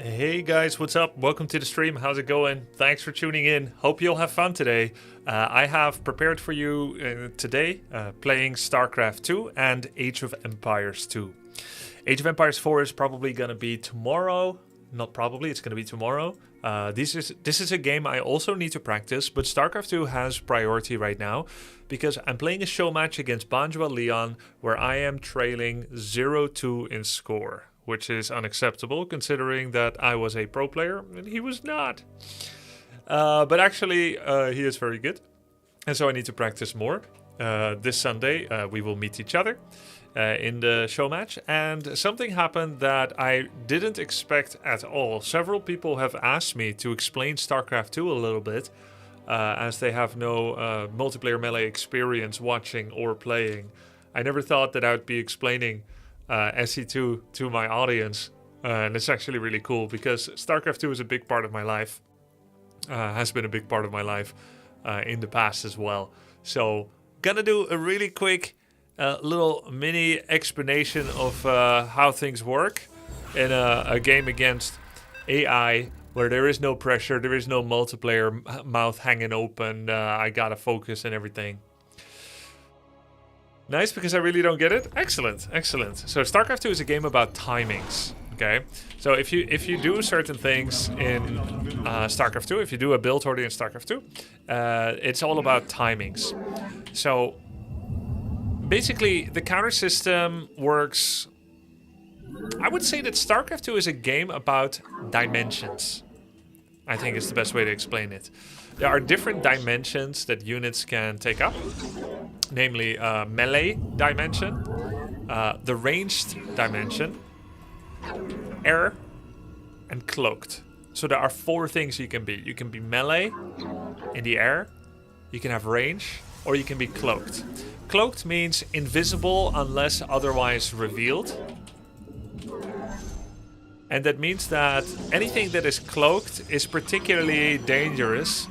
Hey guys, what's up? Welcome to the stream. How's it going? Thanks for tuning in. Hope you'll have fun today. I have prepared for you today playing Starcraft 2 and Age of Empires 2. Age of Empires 4 is probably going to be tomorrow. Not probably, it's going to be tomorrow. This is a game I also need to practice, but Starcraft 2 has priority right now because I'm playing a show match against Banjwa Leon where I am trailing 0-2 in score, which is unacceptable considering that I was a pro player and he was not. But actually, he is very good. And so I need to practice more. This Sunday, we will meet each other in the show match. And something happened that I didn't expect at all. Several people have asked me to explain StarCraft 2 a little bit, as they have no multiplayer melee experience watching or playing. I never thought that I would be explaining SC2 to my audience, and it's actually really cool because StarCraft 2 is a big part of my life, has been a big part of my life in the past as well. So gonna do a really quick little mini explanation of how things work in a game against AI where there is no pressure, there is no multiplayer mouth hanging open, I gotta focus and everything. Nice, because I really don't get it. Excellent, excellent. So StarCraft 2 is a game about timings. Okay, so if you do certain things in StarCraft 2, if you do a build order in StarCraft 2, it's all about timings. So basically, the counter system works. I would say that StarCraft 2 is a game about dimensions. I think is the best way to explain it. There are different dimensions that units can take up, namely melee dimension, the ranged dimension, air, and cloaked. So there are 4 things you can be. You can be melee in the air, you can have range, or you can be cloaked. Cloaked means invisible unless otherwise revealed. And that means that anything that is cloaked is particularly dangerous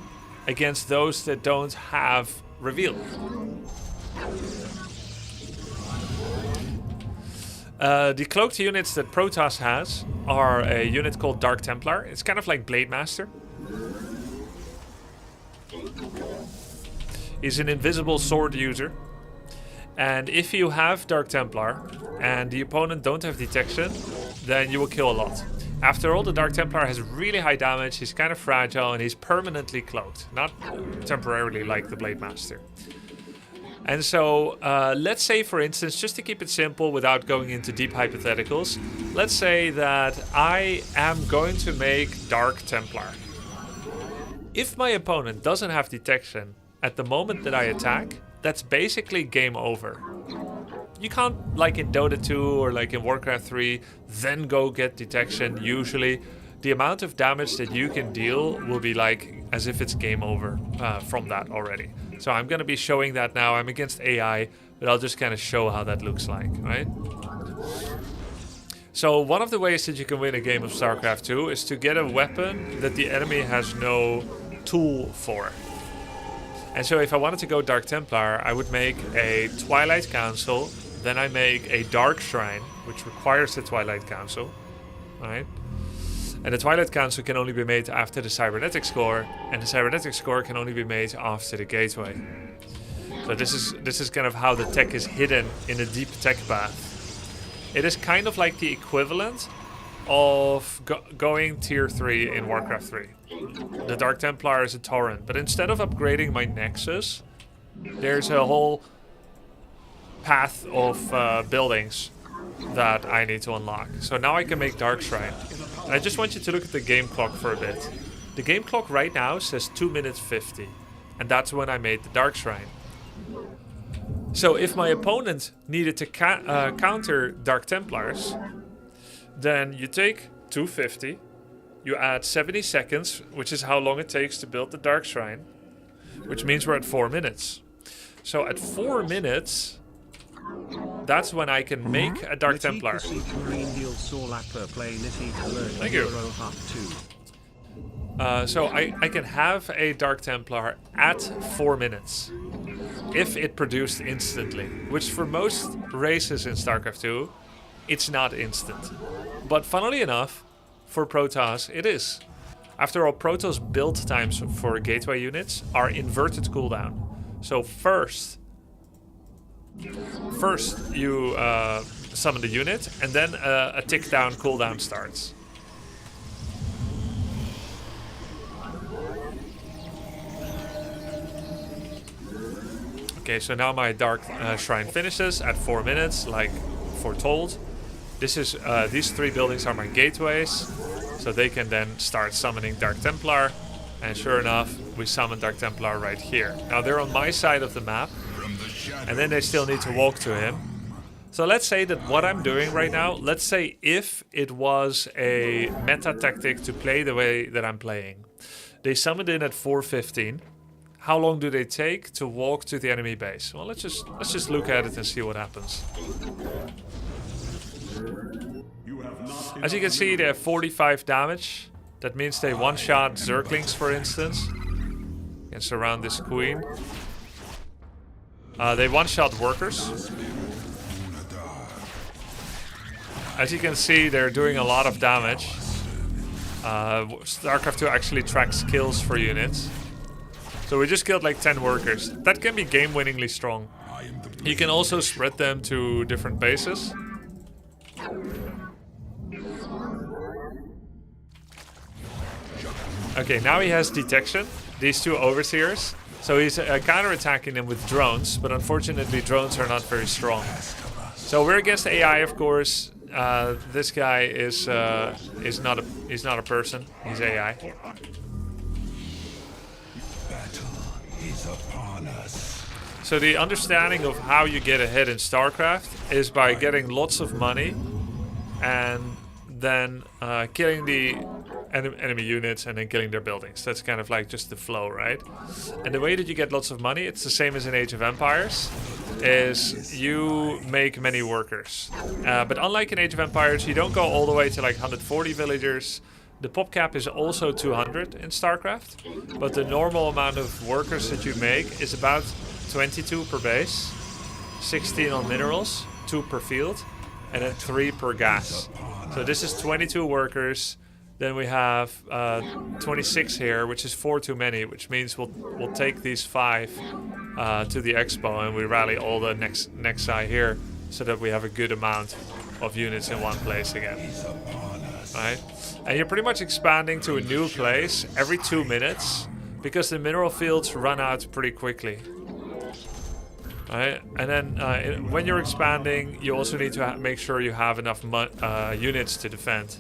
against those that don't have reveal. The cloaked units that Protoss has are a unit called Dark Templar. It's kind of like Blade Master. He's an invisible sword user. And if you have Dark Templar and the opponent don't have detection, then you will kill a lot. After all, the Dark Templar has really high damage, he's kind of fragile, and he's permanently cloaked, not temporarily like the Blade Master. And so, let's say, for instance, just to keep it simple without going into deep hypotheticals, let's say that I am going to make Dark Templar. If my opponent doesn't have detection at the moment that I attack, that's basically game over. You can't, like in Dota 2 or like in Warcraft 3, then go get detection. Usually, the amount of damage that you can deal will be like as if it's game over from that already. So I'm going to be showing that now. I'm against AI, but I'll just kind of show how that looks like, right? So one of the ways that you can win a game of StarCraft 2 is to get a weapon that the enemy has no tool for. And so if I wanted to go Dark Templar, I would make a Twilight Council, then I make a Dark Shrine, which requires the Twilight Council, right? And the Twilight Council can only be made after the Cybernetic score, and the Cybernetic score can only be made after the Gateway. So this is kind of how the tech is hidden in a deep tech path. It is kind of like the equivalent of going tier 3 in Warcraft 3. The Dark Templar is a torrent, but instead of upgrading my Nexus, there's a whole path of buildings that I need to unlock. So now I can make Dark Shrine. And I just want you to look at the game clock for a bit. The game clock right now says 2 minutes 50, and that's when I made the Dark Shrine. So if my opponent needed to counter Dark Templars, then you take 250, you add 70 seconds, which is how long it takes to build the Dark Shrine, which means we're at 4 minutes. So at 4 minutes, that's when I can make a Dark Templar. Thank you. So I can have a Dark Templar at 4 minutes if it produced instantly, which for most races in StarCraft 2, it's not instant. But funnily enough, for Protoss? It is. After all, Protoss build times for gateway units are inverted cooldown. So first you summon the unit, and then a tick down cooldown starts. Okay, so now my Dark Shrine finishes at 4 minutes, like foretold. This is these 3 buildings are my gateways, so they can then start summoning Dark Templar. And sure enough, we summon Dark Templar right here. Now they're on my side of the map, and then they still need to walk to him. So let's say that what I'm doing right now, let's say if it was a meta tactic to play the way that I'm playing. They summoned in at 4:15. How long do they take to walk to the enemy base? Well, let's just look at it and see what happens. As you can see, they have 45 damage. That means they one-shot Zerglings, for instance. And surround this queen. They one-shot workers. As you can see, they're doing a lot of damage. Starcraft 2 actually tracks kills for units. So we just killed like 10 workers. That can be game-winningly strong. You can also spread them to different bases. Okay, now he has detection. These 2 overseers. So he's counter-attacking them with drones, but unfortunately drones are not very strong. So we're against AI, of course. This guy is not a person. He's AI. So the understanding of how you get ahead in StarCraft is by getting lots of money and then killing the enemy units and then killing their buildings. That's kind of like just the flow, right? And the way that you get lots of money, it's the same as in Age of Empires, is you make many workers. But unlike in Age of Empires, you don't go all the way to like 140 villagers. The pop cap is also 200 in StarCraft, but the normal amount of workers that you make is about 22 per base, 16 on minerals, 2 per field, and then 3 per gas. So this is 22 workers. Then we have 26 here, which is 4 too many, which means we'll take these 5 to the expo and we rally all the next side here so that we have a good amount of units in one place again. Right? And you're pretty much expanding to a new place every 2 minutes because the mineral fields run out pretty quickly. Right? And then when you're expanding, you also need to make sure you have enough units to defend.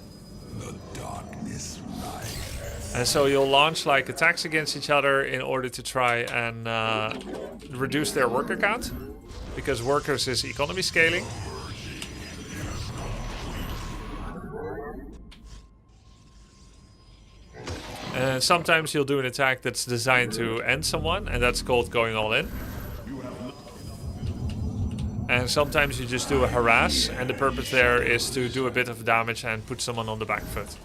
And so you'll launch like attacks against each other in order to try and reduce their worker count, because workers is economy scaling. And sometimes you'll do an attack that's designed to end someone, and that's called going all in. And sometimes you just do a harass, and the purpose there is to do a bit of damage and put someone on the back foot.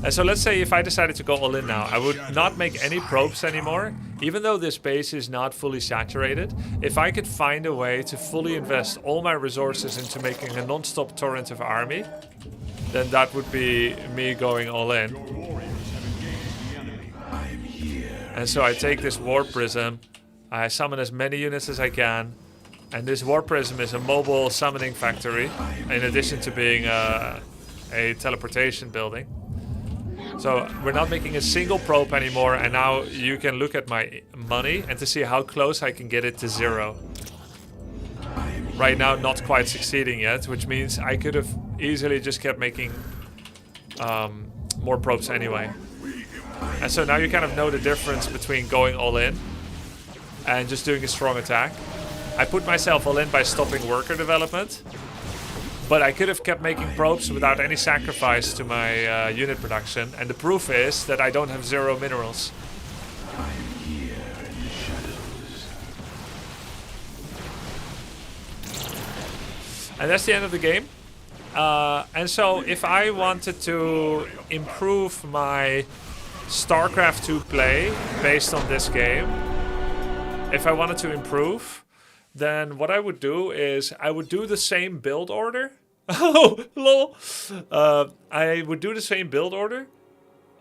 And so let's say if I decided to go all in now, I would not make any probes anymore, even though this base is not fully saturated. If I could find a way to fully invest all my resources into making a non-stop torrent of army, then that would be me going all in. And so I take this War Prism, I summon as many units as I can, and this War Prism is a mobile summoning factory, in addition to being a teleportation building. So we're not making a single probe anymore, and now you can look at my money and to see how close I can get it to 0. Right now not quite succeeding yet, which means I could have easily just kept making more probes anyway. And so now you kind of know the difference between going all in and just doing a strong attack. I put myself all in by stopping worker development, but I could have kept making probes without any sacrifice to my unit production, and the proof is that I don't have 0 minerals. And that's the end of the game. And so if I wanted to improve my StarCraft 2 play based on this game, if I wanted to improve, then what I would do is I would do the same build order Oh, lol. I would do the same build order,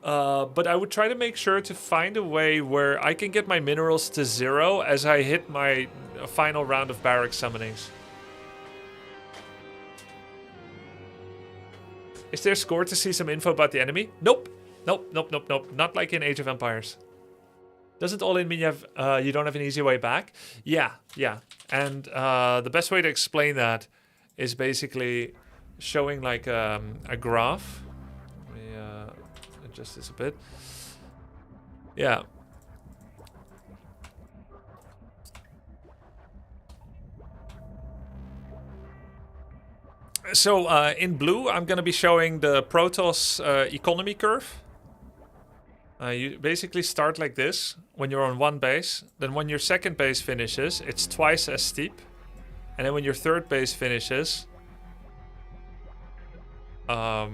but I would try to make sure to find a way where I can get my minerals to 0 as I hit my final round of barrack summonings. Is there a score to see some info about the enemy? Nope. Nope, nope, nope, nope. Not like in Age of Empires. Doesn't all in mean you have you don't have an easy way back? Yeah, yeah. And the best way to explain that is basically showing like a graph. Let me adjust this a bit. Yeah. So in blue, I'm going to be showing the Protoss economy curve. You basically start like this when you're on one base. Then when your second base finishes, it's twice as steep. And then when your third base finishes, well,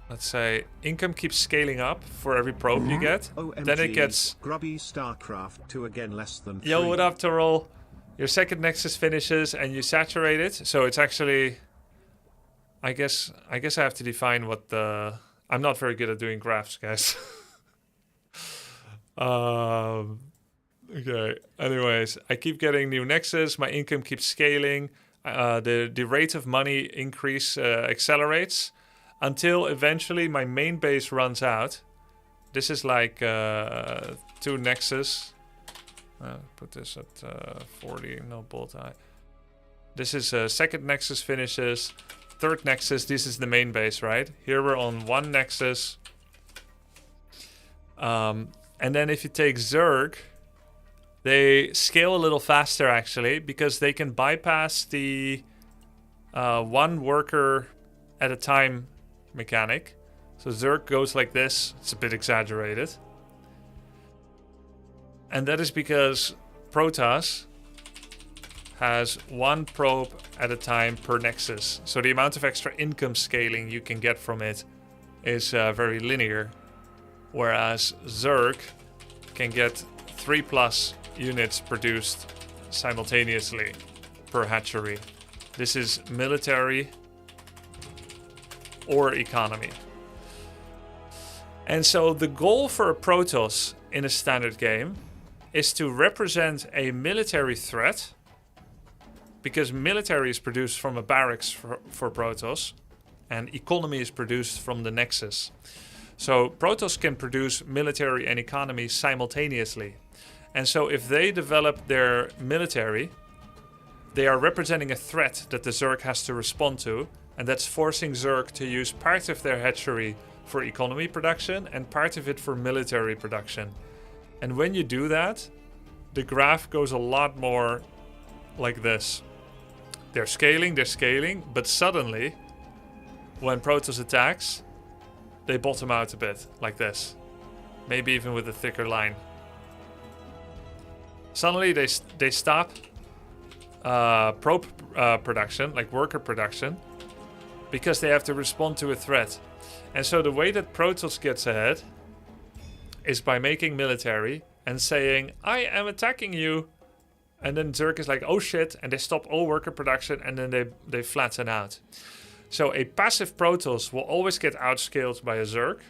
let's say income keeps scaling up for every probe you get. OMG, then it gets Grubby Starcraft 2 again less than 3. Yo, what up, Tyrol? Your second nexus finishes and you saturate it. So it's actually, I guess I have to define what the. I'm not very good at doing graphs, guys. Okay. Anyways, I keep getting new nexus. My income keeps scaling. The rate of money increase accelerates until eventually my main base runs out. This is like 2 nexus. Put this at 40. No bolt eye. This is second nexus finishes. Third nexus, this is the main base, right? Here we're on 1 nexus. And then if you take Zerg, they scale a little faster actually, because they can bypass the 1 worker at a time mechanic. So Zerg goes like this. It's a bit exaggerated. And that is because Protoss has 1 probe at a time per nexus. So the amount of extra income scaling you can get from it is very linear. Whereas Zerg can get 3+ units produced simultaneously per hatchery. This is military or economy. And so the goal for a Protoss in a standard game is to represent a military threat, because military is produced from a barracks for Protoss, and economy is produced from the nexus. So Protoss can produce military and economy simultaneously. And so if they develop their military, they are representing a threat that the Zerg has to respond to, and that's forcing Zerg to use part of their hatchery for economy production and part of it for military production. And when you do that, the graph goes a lot more like this. They're scaling, but suddenly, when Protoss attacks, they bottom out a bit, like this. Maybe even with a thicker line. Suddenly they stop probe production, like worker production, because they have to respond to a threat. And so the way that Protoss gets ahead is by making military and saying, I am attacking you. And then Zerg is like, oh shit, and they stop all worker production, and then they flatten out. So a passive Protoss will always get outscaled by a Zerg,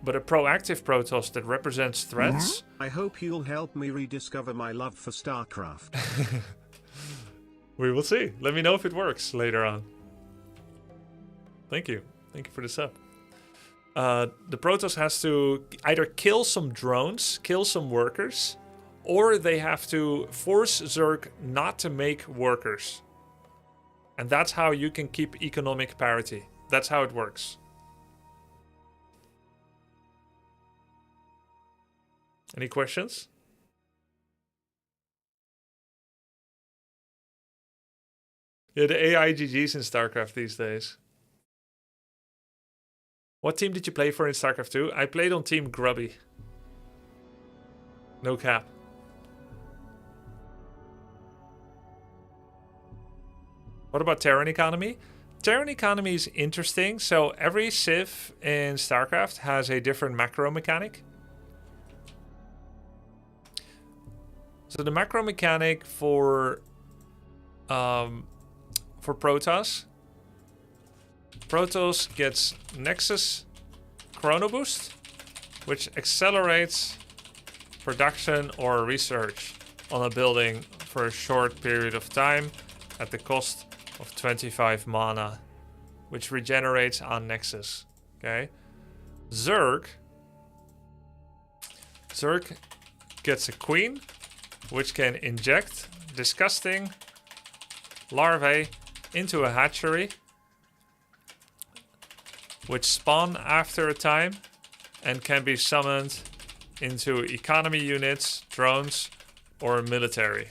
but a proactive Protoss that represents threats... I hope you'll help me rediscover my love for Starcraft. We will see. Let me know if it works later on. Thank you. Thank you for the sub. The Protoss has to either kill some drones, kill some workers, or they have to force Zerg not to make workers. And that's how you can keep economic parity. That's how it works. Any questions? Yeah, the AI GGs in StarCraft these days. What team did you play for in StarCraft 2? I played on Team Grubby. No cap. What about Terran Economy? Terran Economy is interesting. So every civ in StarCraft has a different macro mechanic. So the macro mechanic for for Protoss. Protoss gets Nexus Chrono Boost, which accelerates production or research on a building for a short period of time at the cost of 25 mana, which regenerates on Nexus. Okay. Zerg gets a Queen, which can inject disgusting larvae into a hatchery, which spawn after a time and can be summoned into economy units, drones, or military.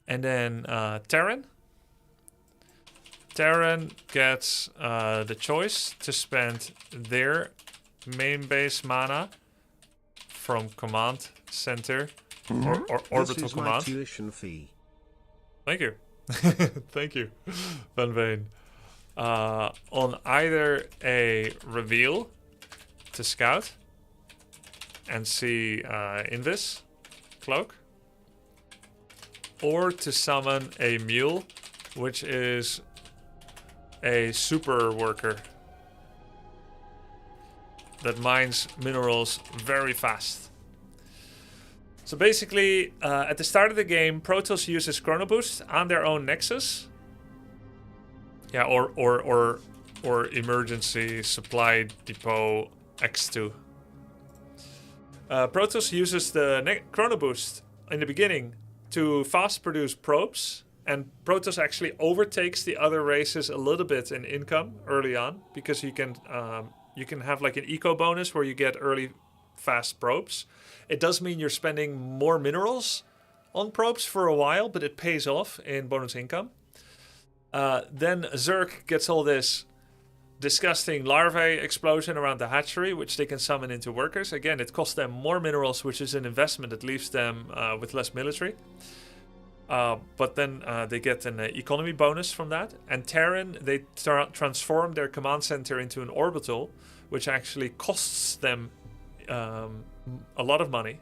And then Terran. Terran gets the choice to spend their main base mana from command center or orbital this is command. My tuition fee. Thank you. Thank you, Van Veen. On either a reveal to scout and see Invis cloak, or to summon a mule, which is a super worker that mines minerals very fast. So basically, at the start of the game, Protoss uses Chrono Boost on their own Nexus. Yeah, or Emergency Supply Depot X2. Protoss uses the Chrono Boost in the beginning to fast produce probes, and Protoss actually overtakes the other races a little bit in income early on, because you can have like an eco bonus where you get early fast probes. It does mean you're spending more minerals on probes for a while, but it pays off in bonus income. Then Zerg gets all this disgusting larvae explosion around the hatchery, which they can summon into workers. Again, it costs them more minerals, which is an investment that leaves them with less military. But then they get an economy bonus from that. And Terran, they transform their command center into an orbital, which actually costs them a lot of money.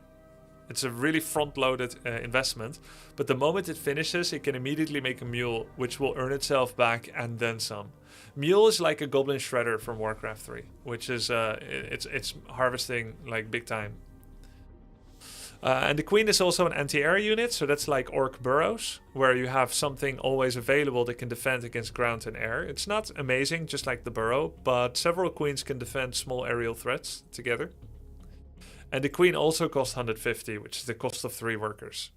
It's a really front-loaded investment. But the moment it finishes, it can immediately make a mule, which will earn itself back and then some. Mule is like a goblin shredder from Warcraft 3, which is it's harvesting like big time. And the Queen is also an anti-air unit, so that's like Orc Burrows, where you have something always available that can defend against ground and air. It's not amazing, just like the Burrow, but several Queens can defend small aerial threats together. And the Queen also costs 150, which is the cost of 3 workers.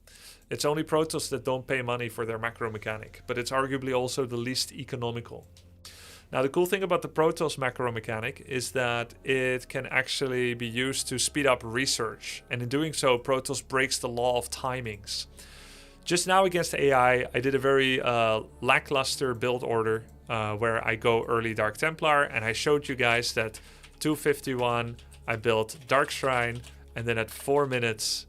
It's only Protoss that don't pay money for their macro mechanic, but it's arguably also the least economical. Now, the cool thing about the Protoss macro mechanic is that it can actually be used to speed up research. And in doing so, Protoss breaks the law of timings. Just now against AI, I did a very lackluster build order where I go early Dark Templar, and I showed you guys that 251, I built Dark Shrine, and then at 4 minutes,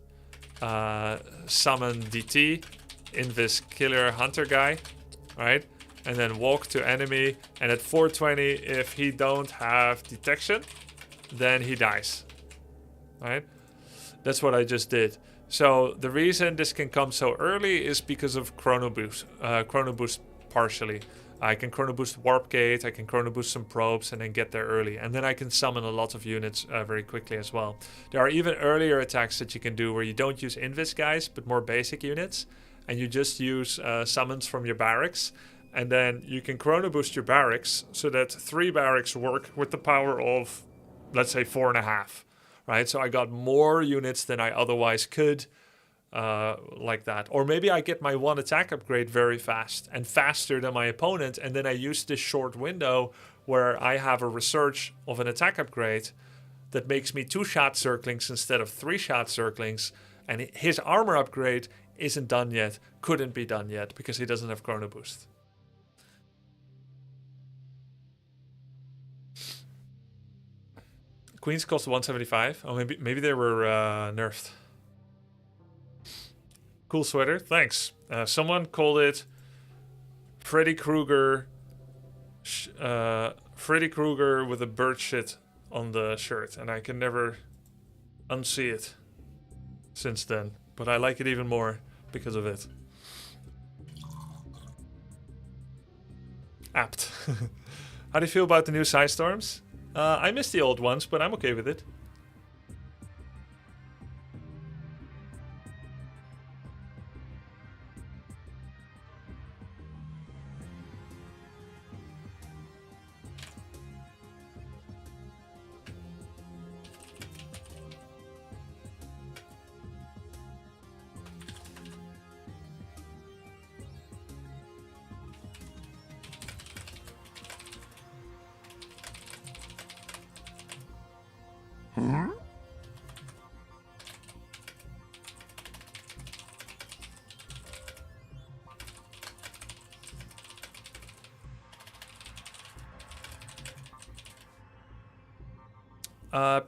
summon DT, Invis Killer Hunter guy, right? And then walk to enemy, and at 420, if he don't have detection, then he dies, right? That's what I just did. So the reason this can come so early is because of Chrono Boost partially. I can Chrono Boost Warp Gate, I can Chrono Boost some probes, and then get there early. And then I can summon a lot of units very quickly as well. There are even earlier attacks that you can do where you don't use Invis guys, but more basic units. And you just use summons from your barracks. And then you can Chrono Boost your barracks so that 3 barracks work with the power of, let's say, 4.5. Right? So I got more units than I otherwise could. Like that. Or maybe I get my 1 attack upgrade very fast and faster than my opponent, and then I use this short window where I have a research of an attack upgrade that makes me 2-shot circlings instead of 3-shot circlings, and his armor upgrade isn't done yet, couldn't be done yet because he doesn't have Chrono Boost. Queens cost 175. Oh, maybe they were nerfed. Cool sweater, thanks. Someone called it Freddy Krueger. Freddy Krueger with a bird shit on the shirt, and I can never unsee it since then. But I like it even more because of it. Apt. How do you feel about the new side storms? I miss the old ones, but I'm okay with it.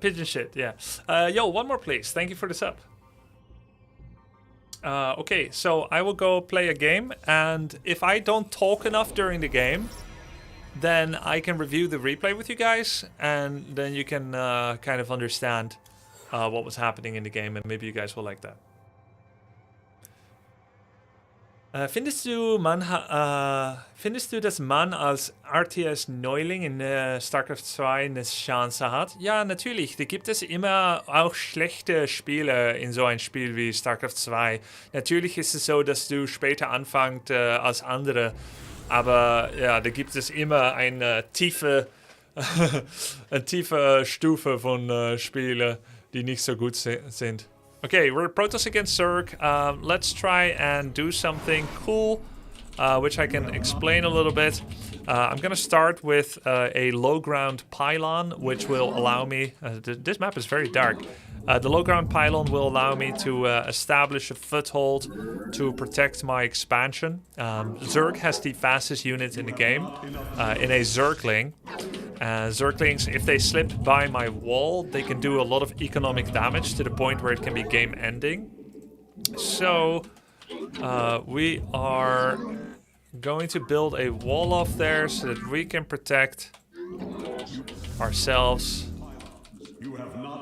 Pigeon shit, yeah. Yo, one more please. Thank you for the sub. Okay, so I will go play a game, and if I don't talk enough during the game, then I can review the replay with you guys, and then you can kind of understand what was happening in the game, and maybe you guys will like that. Findest du, dass man als RTS-Neuling in Starcraft 2 eine Chance hat? Ja, natürlich. Da gibt es immer auch schlechte Spiele in so ein Spiel wie Starcraft 2. Natürlich ist es so, dass du später anfängst als andere. Aber ja, da gibt es immer eine tiefe Stufe von Spielen, die nicht so gut sind. Okay, we're Protoss against Zerg. Let's try and do something cool, which I can explain a little bit. I'm gonna start with a low ground pylon, which will allow me... this map is very dark. The low ground pylon will allow me to establish a foothold to protect my expansion. Zerg has the fastest unit in the game, in a Zergling. Zerglings, if they slip by my wall, they can do a lot of economic damage to the point where it can be game ending. So we are going to build a wall off there so that we can protect ourselves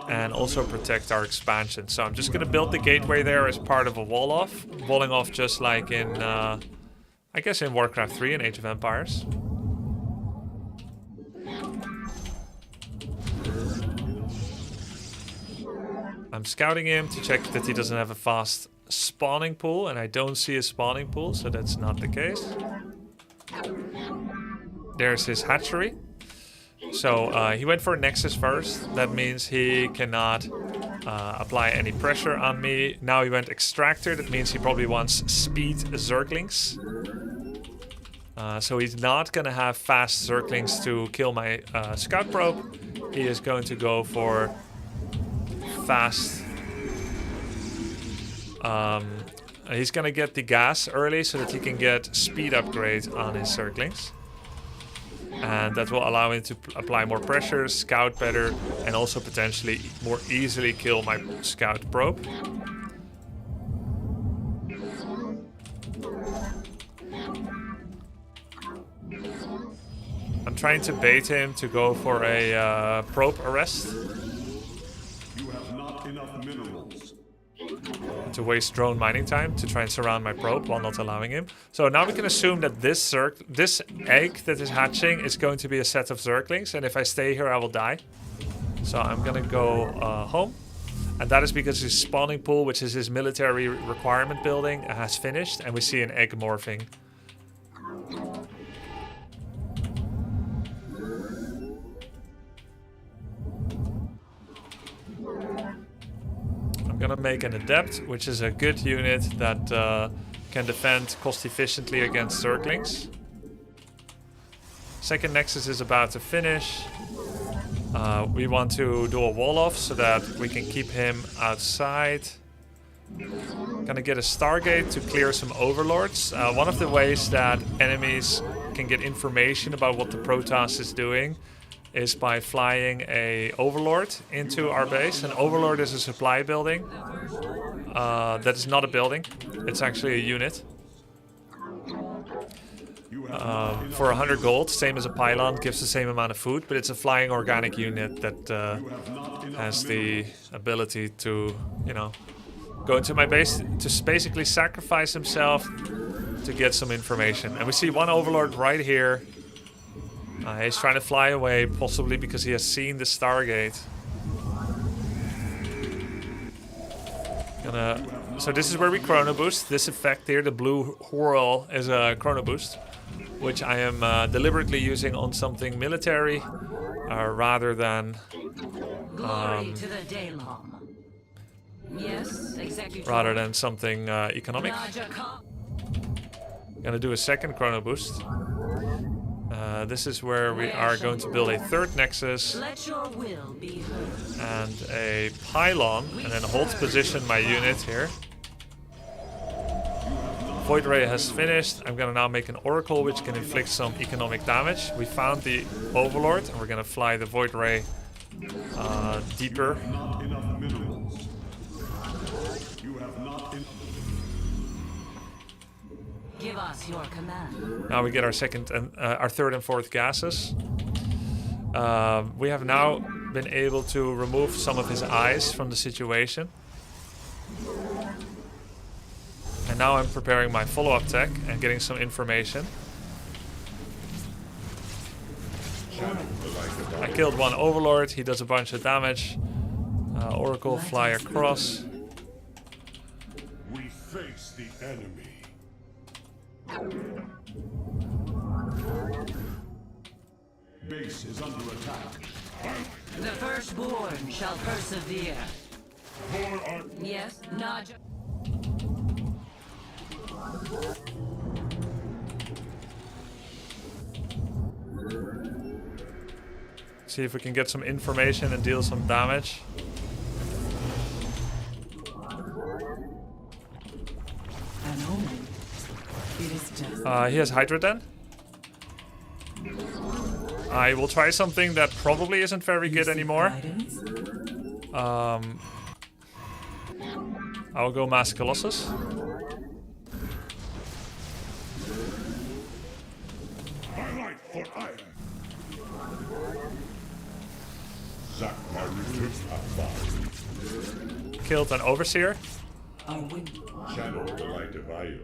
and also protect our expansion. So I'm just going to build the gateway there as part of a wall off. Walling off just like in, I guess in Warcraft 3 and Age of Empires. I'm scouting him to check that he doesn't have a fast spawning pool, and I don't see a spawning pool, so that's not the case. There's his hatchery. So he went for a Nexus first. That means he cannot apply any pressure on me. Now he went Extractor. That means he probably wants speed Zerglings. So he's not going to have fast Zerglings to kill my Scout Probe. He is going to go for fast. He's going to get the gas early so that he can get speed upgrade on his Zerglings. And that will allow him to apply more pressure, scout better, and also potentially more easily kill my Scout Probe. I'm trying to bait him to go for a probe arrest. You have not enough minerals. To waste drone mining time to try and surround my probe while not allowing him. So now we can assume that this egg that is hatching is going to be a set of Zerglings, and if I stay here I will die. So I'm gonna go home, and that is because his spawning pool, which is his military requirement building, has finished, and we see an egg morphing. I'm gonna make an Adept, which is a good unit that can defend cost efficiently against Zerglings. Second Nexus is about to finish. We want to do a wall off so that we can keep him outside. Gonna get a Stargate to clear some Overlords. One of the ways that enemies can get information about what the Protoss is doing is by flying a Overlord into our base. An Overlord is a supply building. That is not a building. It's actually a unit. For 100 gold, same as a pylon, gives the same amount of food, but it's a flying organic unit that has the ability to, you know, Going to my base to basically sacrifice himself to get some information. And we see one overlord right here. He's trying to fly away, possibly because he has seen the Stargate. So this is where we chrono boost. This effect here, the blue whirl, is a chrono boost, which I am deliberately using on something military rather than Glory to the Daylom. Yes, executive. rather than something economic. Gonna do a second chrono boost. This is where we are going to build a third nexus Let your will be heard. and a pylon, and then hold position my unit here. Void Ray has finished. I'm gonna now make an oracle which can inflict some economic damage. We found the Overlord and we're gonna fly the Void Ray deeper. Not enough minerals. You have not enough. Give us your command. Now we get our second and our third and fourth gases. We have now been able to remove some of his eyes from the situation. And now I'm preparing my follow-up tech and getting some information. I killed one Overlord, he does a bunch of damage. Oracle fly across. We face the enemy. Base is under attack. The firstborn shall persevere. Yes, Naja. See if we can get some information and deal some damage. An omen. It is just He has Hydra Den. I will try something that probably isn't very good anymore. guidance. I will go Mass Colossus. Highlight for iron. Zack my returns above. Killed an Overseer. Our wind. Channel the light of Io.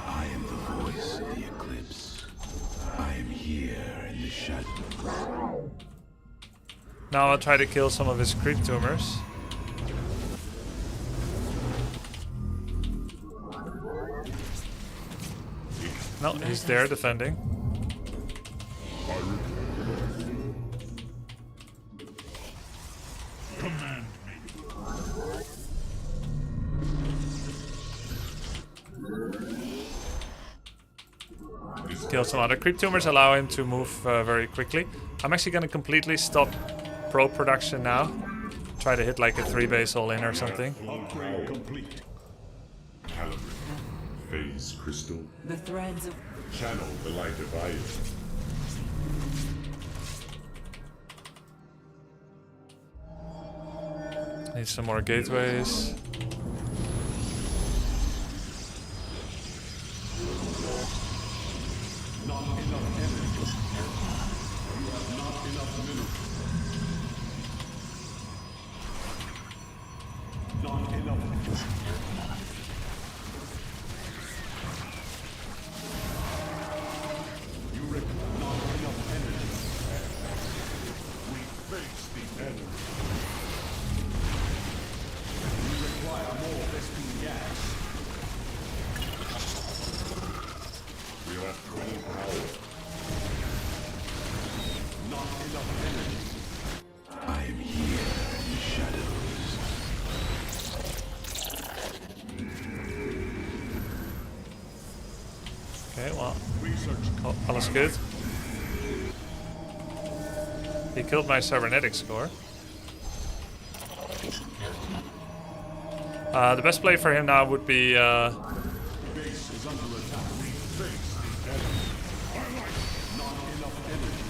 I am the voice of the eclipse. I am here in the shadow. Now I'll try to kill some of his creep tumors. No, he's there defending. Command Kill some other creep tumors, allow him to move very quickly. I'm actually going to completely stop pro production now. Try to hit like a 3 base all in or something. upgrade complete. Calibrate. Phase crystal. The threads of Channel the light of Io. Need some more gateways. Not enough energy. You have not enough minerals. Not enough. You require not enough energy. We face the enemy. We require more SP gas. We are at 20 power. Not enough energy. I am here in the shadows. Okay, well, Research. alles good. He killed my cybernetics core. The best play for him now would be Base is under attack. We face the enemy. Not enough energy.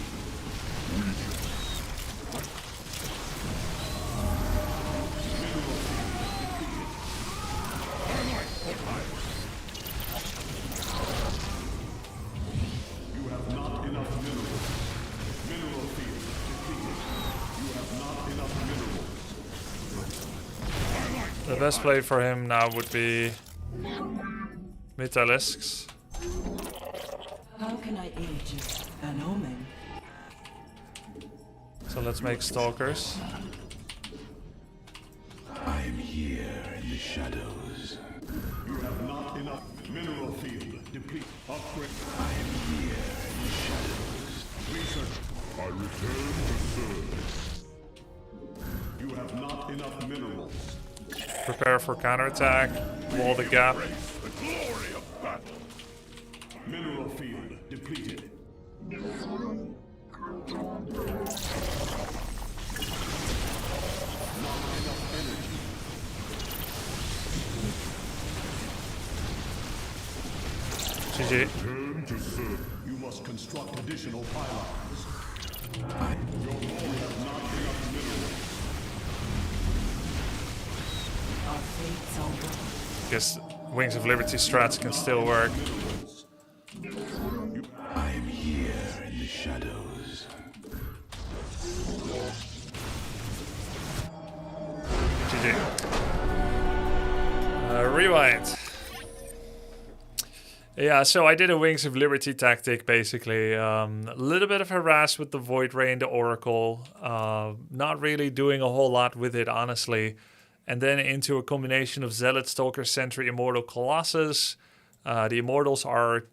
The best play for him now would be Metalisks. How can I aid you? An omen. So let's make Stalkers. I am here in the shadows. You have not enough mineral field. Deplete. Upgrade. I am here in the shadows. Research. I return to service. You have not enough minerals. Prepare for counterattack. Wall the gap. The glory of battle. Mineral field depleted. GG. Turn to serve. You must construct additional pylons. You have not enough minerals. Our fates are one. Guess Wings of Liberty strats can still work. I am here in the shadows. GG. Rewind. Yeah, so I did a Wings of Liberty tactic, basically. A little bit of harass with the Void Ray and the Oracle. Not really doing a whole lot with it, honestly. And then into a combination of Zealot, Stalker, Sentry, Immortal, Colossus. The Immortals are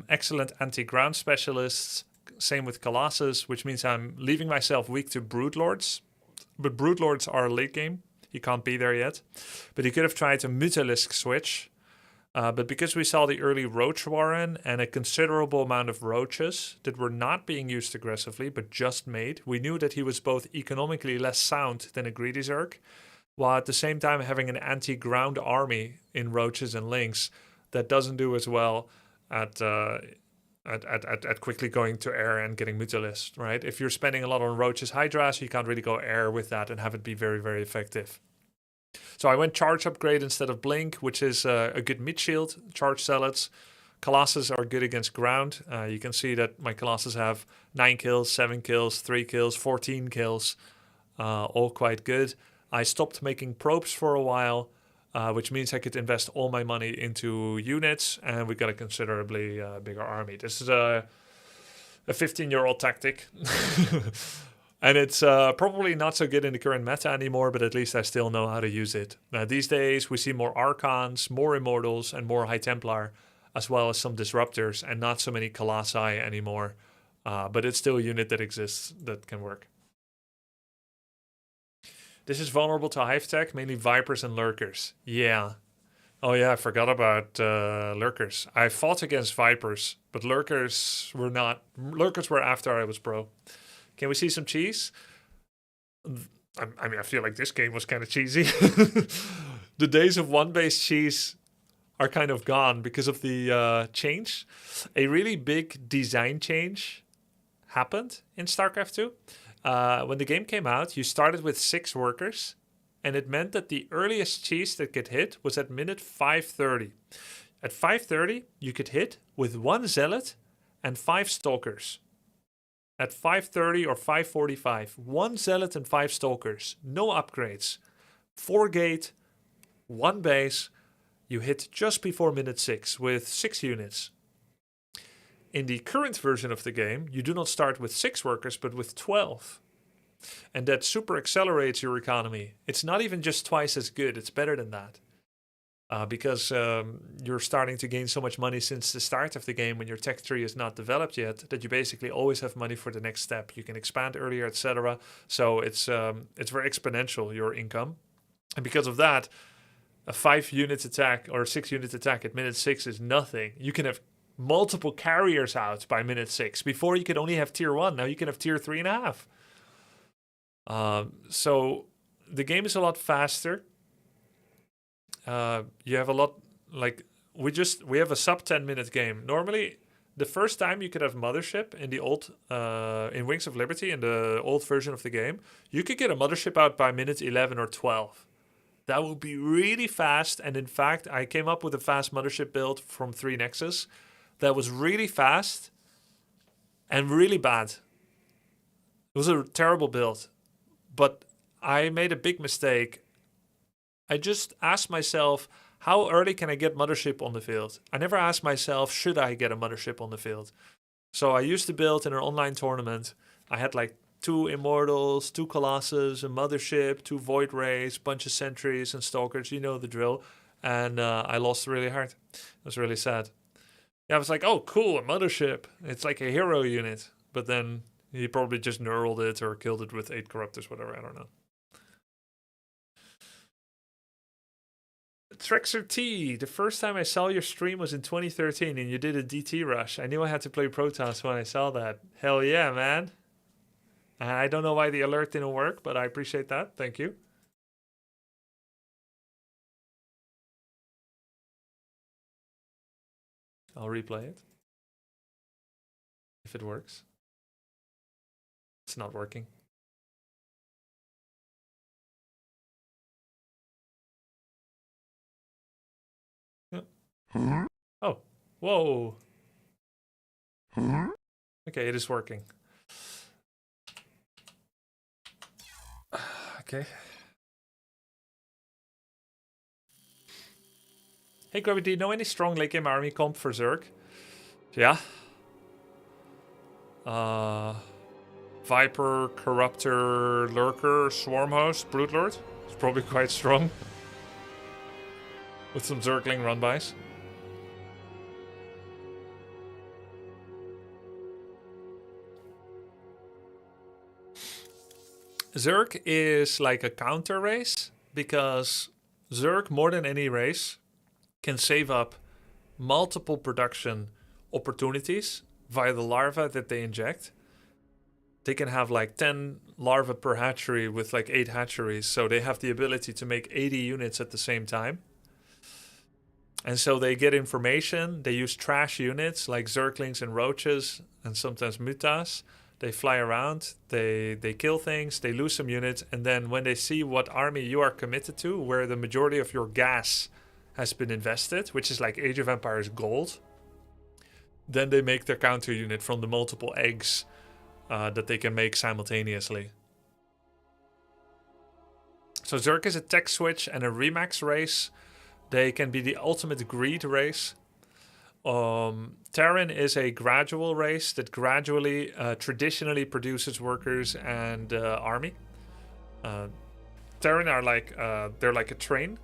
excellent anti-ground specialists. Same with Colossus, which means I'm leaving myself weak to Broodlords. But Broodlords are late game. You can't be there yet. But you could have tried a Mutalisk switch. But because we saw the early Roach Warren and a considerable amount of Roaches that were not being used aggressively, but just made, we knew that he was both economically less sound than a Greedy Zerg, while at the same time having an anti-ground army in Roaches and Lynx that doesn't do as well at quickly going to air and getting Mutalist, right? If you're spending a lot on Roaches Hydras, you can't really go air with that and have it be very, very effective. So I went Charge Upgrade instead of Blink, which is a good mid shield. Charge Zealots. Colossus are good against ground. You can see that my Colossus have 9 kills, 7 kills, 3 kills, 14 kills. All quite good. I stopped making probes for a while, which means I could invest all my money into units, and we got a considerably bigger army. This is a 15-year-old tactic. And it's probably not so good in the current meta anymore, but at least I still know how to use it. Now, these days, we see more Archons, more Immortals, and more High Templar, as well as some Disruptors, and not so many Colossi anymore. But it's still a unit that exists that can work. This is vulnerable to Hive Tech, mainly Vipers and Lurkers. Yeah. Oh yeah, I forgot about Lurkers. I fought against Vipers, but Lurkers were not. Lurkers were after I was pro. Can we see some cheese? I mean, I feel like this game was kind of cheesy. The days of one-base cheese are kind of gone because of the change. A really big design change happened in StarCraft 2. When the game came out, you started with 6 workers, and it meant that the earliest cheese that could hit was at minute 5:30. At 5:30, you could hit with 1 Zealot and 5 Stalkers. At 5:30 or 5:45, 1 Zealot and 5 Stalkers, no upgrades, 4 gate, 1 base, you hit just before minute 6 with 6 units. In the current version of the game, you do not start with 6 workers, but with 12. And that super accelerates your economy. It's not even just twice as good, it's better than that. Because you're starting to gain so much money since the start of the game when your tech tree is not developed yet, that you basically always have money for the next step. You can expand earlier, etc. So it's very exponential, your income. And because of that, a 5-unit attack or 6-unit attack at minute 6 is nothing. You can have multiple carriers out by minute 6. Before you could only have tier 1, now you can have tier 3.5. So the game is a lot faster. You have a lot, like, we have a sub 10-minute game. Normally, the first time you could have Mothership in the old, in Wings of Liberty, in the old version of the game, you could get a Mothership out by minute 11 or 12. That would be really fast, and in fact, I came up with a fast Mothership build from 3 Nexus that was really fast and really bad. It was a terrible build, but I made a big mistake I just asked myself, how early can I get Mothership on the field? I never asked myself, should I get a Mothership on the field? So I used to build in an online tournament. I had like 2 Immortals, 2 Colossus, a Mothership, 2 Void Rays, bunch of Sentries and Stalkers, you know the drill. And I lost really hard. It was really sad. Yeah, I was like, oh, cool, a Mothership. It's like a hero unit. But then he probably just knurled it or killed it with 8 Corruptors, whatever, I don't know. Trexer T, the first time I saw your stream was in 2013 and you did a DT rush. I knew I had to play Protoss when I saw that. Hell yeah, man. I don't know why the alert didn't work, but I appreciate that. Thank you. I'll replay it. If it works. It's not working. Yeah. Oh, whoa. Okay, it is working. Okay. Hey, Grubby, do you know any strong late game army comp for Zerg? Yeah. Viper, Corruptor, Lurker, Swarmhost, Broodlord. It's probably quite strong. With some Zergling run-bys. Zerg is like a counter race because Zerg, more than any race, can save up multiple production opportunities via the larvae that they inject. They can have like 10 larvae per hatchery with like 8 hatcheries, so they have the ability to make 80 units at the same time. And so they get information, they use trash units like Zerglings and Roaches and sometimes Mutas. They fly around, they kill things, they lose some units, and then when they see what army you are committed to, where the majority of your gas has been invested, which is like Age of Empires gold, then they make their counter unit from the multiple eggs that they can make simultaneously. So Zerg is a tech switch and a Remax race. They can be the ultimate greed race. Terran is a gradual race that gradually, traditionally produces workers and army. Terran are like, they're like a train,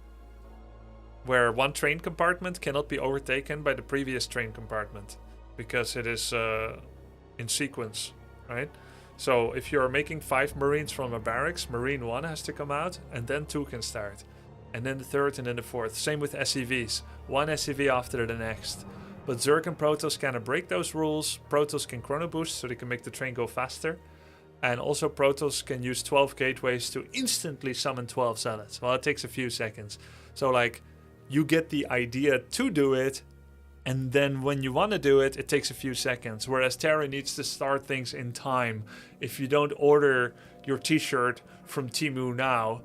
where one train compartment cannot be overtaken by the previous train compartment because it is in sequence, right? So if you're making 5 Marines from a barracks, Marine 1 has to come out and then 2 can start. And then the 3rd and then the 4th. Same with SCVs. 1 SCV after the next. But Zerg and Protoss kind of break those rules. Protoss can chrono boost so they can make the train go faster. And also Protoss can use 12 gateways to instantly summon 12 zealots. Well, it takes a few seconds. So like, you get the idea to do it, and then when you want to do it, it takes a few seconds. Whereas Terra needs to start things in time. If you don't order your t-shirt from Temu now,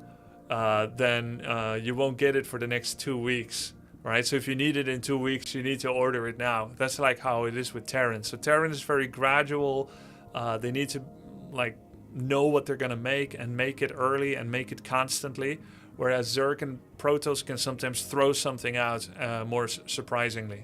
then you won't get it for the next 2 weeks, right? So if you need it in 2 weeks, you need to order it now. That's like how it is with Terran. So Terran is very gradual. They need to like know what they're gonna make it early and make it constantly. Whereas Zerg and Protoss can sometimes throw something out more surprisingly.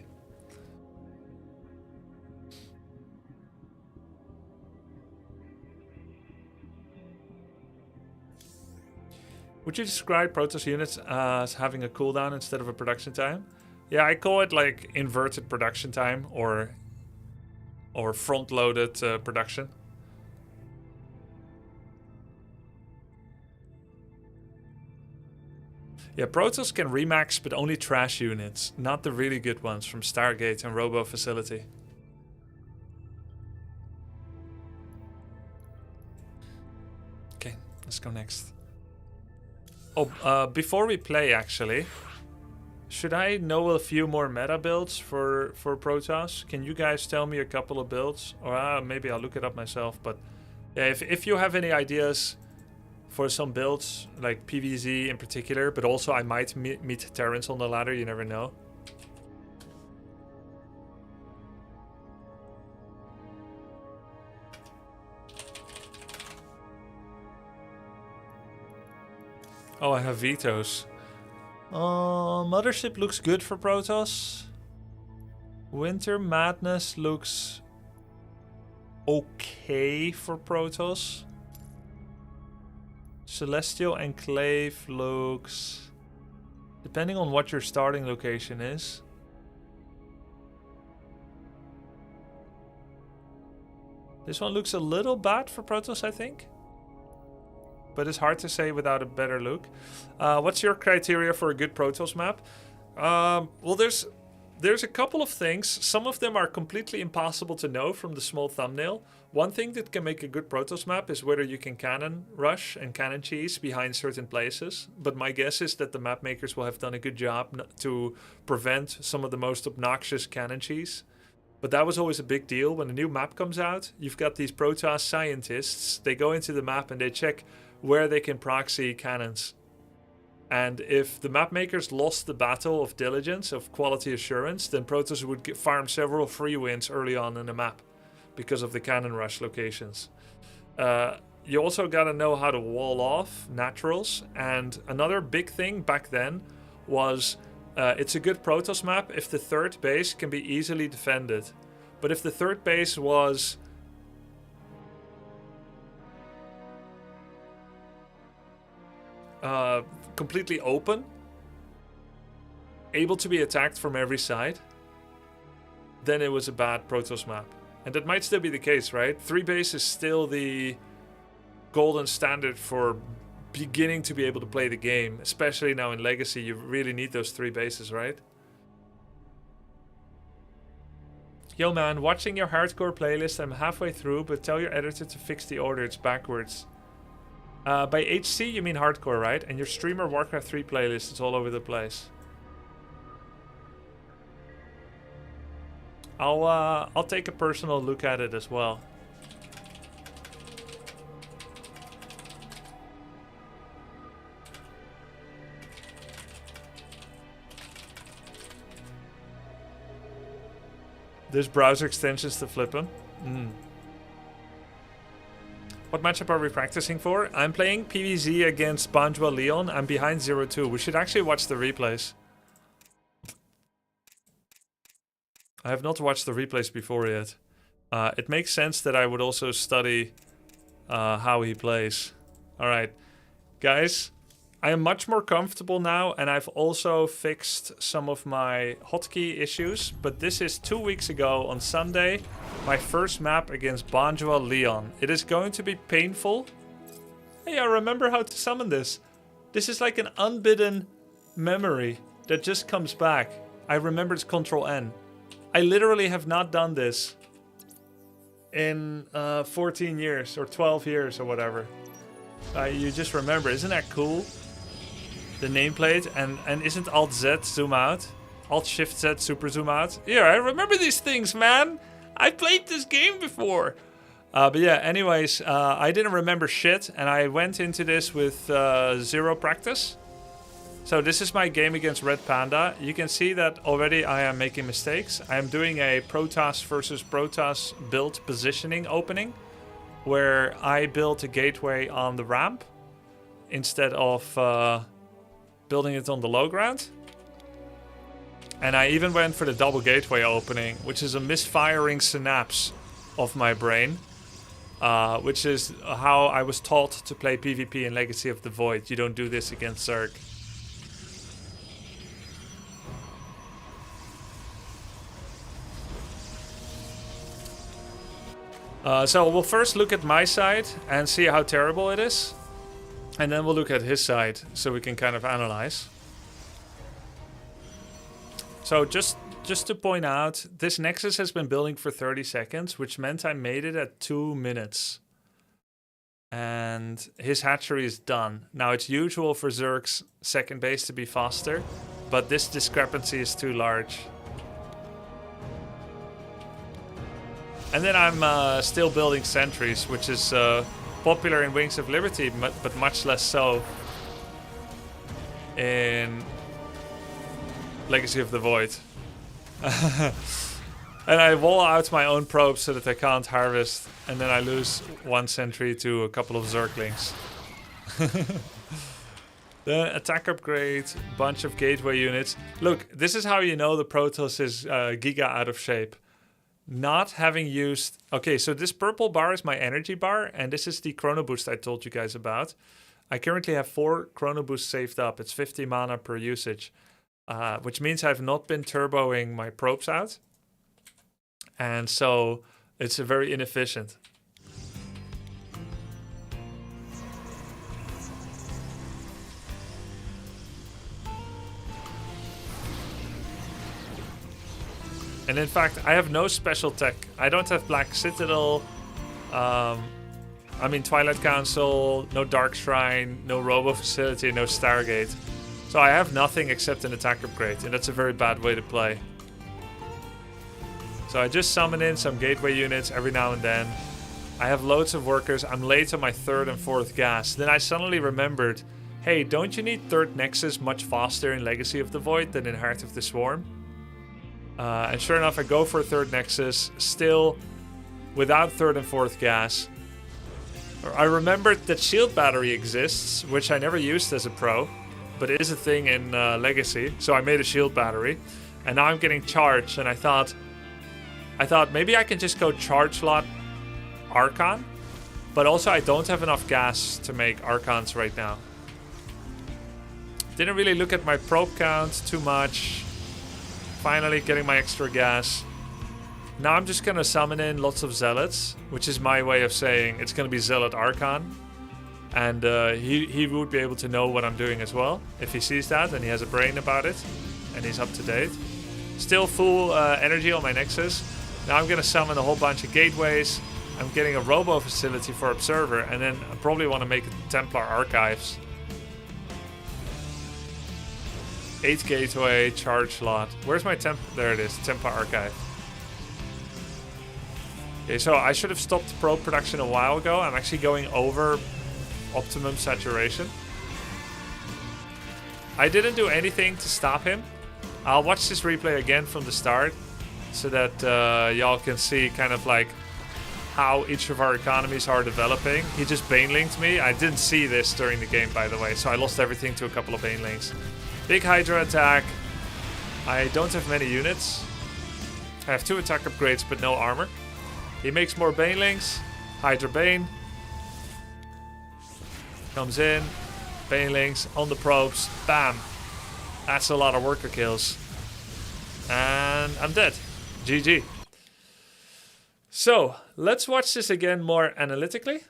Would you describe Protoss units as having a cooldown instead of a production time? Yeah, I call it like inverted production time or front-loaded production. Yeah, Protoss can remax, but only trash units, not the really good ones from Stargate and Robo Facility. Okay, let's go next. Oh, before we play, actually, should I know a few more meta builds for Protoss? Can you guys tell me a couple of builds? Or maybe I'll look it up myself. But yeah, if you have any ideas for some builds, like PvZ in particular, but also I might meet Terrans on the ladder, you never know. Oh, I have vetoes. Mothership looks good for Protoss. Winter Madness looks okay for Protoss. Celestial Enclave looks... depending on what your starting location is. This one looks a little bad for Protoss, I think. But it's hard to say without a better look. What's your criteria for a good Protoss map? Well, there's a couple of things. Some of them are completely impossible to know from the small thumbnail. One thing that can make a good Protoss map is whether you can cannon rush and cannon cheese behind certain places. But my guess is that the map makers will have done a good job to prevent some of the most obnoxious cannon cheese. But that was always a big deal. When a new map comes out, you've got these Protoss scientists. They go into the map and they check where they can proxy cannons. And if the map makers lost the battle of diligence, of quality assurance, then Protoss would farm several free wins early on in the map because of the cannon rush locations. You also got to know how to wall off naturals. And another big thing back then was it's a good Protoss map if the third base can be easily defended. But if the third base was... completely open, able to be attacked from every side, then it was a bad Protoss map. And that might still be the case, right? 3 base is still the golden standard for beginning to be able to play the game. Especially now in Legacy, you really need those 3 bases, right? Yo man, watching your hardcore playlist, I'm halfway through, but tell your editor to fix the order, it's backwards. By HC you mean hardcore, right? And your streamer Warcraft 3 playlist is all over the place. I'll take a personal look at it as well. There's browser extensions to flip them. What matchup are we practicing for? I'm playing PvZ against Banjwa Leon. I'm behind 0-2. We should actually watch the replays. I have not watched the replays before yet. It makes sense that I would also study how he plays. Alright, guys. I am much more comfortable now, and I've also fixed some of my hotkey issues. But this is 2 weeks ago on Sunday, my first map against Banjwa Leon. It is going to be painful. Hey, I remember how to summon this. This is like an unbidden memory that just comes back. I remember it's Control N. I literally have not done this in 14 years or 12 years or whatever. You just remember, isn't that cool? The nameplate, and isn't Alt-Z zoom out? Alt-Shift-Z super zoom out? Yeah, I remember these things, man! I played this game before! But yeah, anyways, I didn't remember shit, and I went into this with 0 practice. So this is my game against Red Panda. You can see that already I am making mistakes. I am doing a Protoss versus Protoss build positioning opening, where I built a gateway on the ramp instead of building it on the low ground. And I even went for the double gateway opening, which is a misfiring synapse of my brain, which is how I was taught to play PvP in Legacy of the Void. You don't do this against Zerg. So we'll first look at my side and see how terrible it is. And then we'll look at his side so we can kind of analyze. So just to point out, this Nexus has been building for 30 seconds, which meant I made it at 2 minutes. And his hatchery is done. Now it's usual for Zerg's second base to be faster, but this discrepancy is too large. And then I'm still building sentries, which is popular in Wings of Liberty, but much less so in Legacy of the Void. And I wall out my own probes so that I can't harvest, and then I lose 1 sentry to a couple of Zerglings. The attack upgrade, bunch of gateway units. Look, this is how you know the Protoss is giga out of shape. Not having used... Okay, so this purple bar is my energy bar, and this is the chrono boost I told you guys about. I currently have 4 chrono boosts saved up. It's 50 mana per usage, which means I've not been turboing my probes out. And so it's very inefficient. And in fact, I have no special tech. I don't have Black Citadel. I mean, Twilight Council, no Dark Shrine, no Robo Facility, no Stargate. So I have nothing except an attack upgrade, and that's a very bad way to play. So I just summon in some gateway units every now and then. I have loads of workers. I'm late on my 3rd and 4th gas. Then I suddenly remembered, hey, don't you need 3rd Nexus much faster in Legacy of the Void than in Heart of the Swarm? And sure enough, I go for a 3rd Nexus, still without 3rd and 4th gas. I remembered that shield battery exists, which I never used as a pro, but it is a thing in Legacy. So I made a shield battery, and now I'm getting charged. And I thought maybe I can just go charge lot Archon, but also I don't have enough gas to make Archons right now. Didn't really look at my probe count too much. Finally getting my extra gas. Now I'm just gonna summon in lots of zealots, which is my way of saying it's gonna be Zealot Archon. And he would be able to know what I'm doing as well. If he sees that and he has a brain about it and he's up to date. Still full energy on my Nexus. Now I'm gonna summon a whole bunch of gateways. I'm getting a Robo Facility for Observer, and then I probably want to make Templar Archives. 8 gateway, charge slot. Where's my temp? There it is, Templar Archive. Okay, so I should have stopped probe production a while ago. I'm actually going over optimum saturation. I didn't do anything to stop him. I'll watch this replay again from the start so that y'all can see kind of like how each of our economies are developing. He just Banelinked me. I didn't see this during the game, by the way, so I lost everything to a couple of Banelinks. Big Hydra attack. I don't have many units. I have 2 attack upgrades, but no armor. He makes more Banelinks. Hydra Bane. Comes in. Banelinks on the probes. Bam. That's a lot of worker kills. And I'm dead. GG. So, let's watch this again more analytically.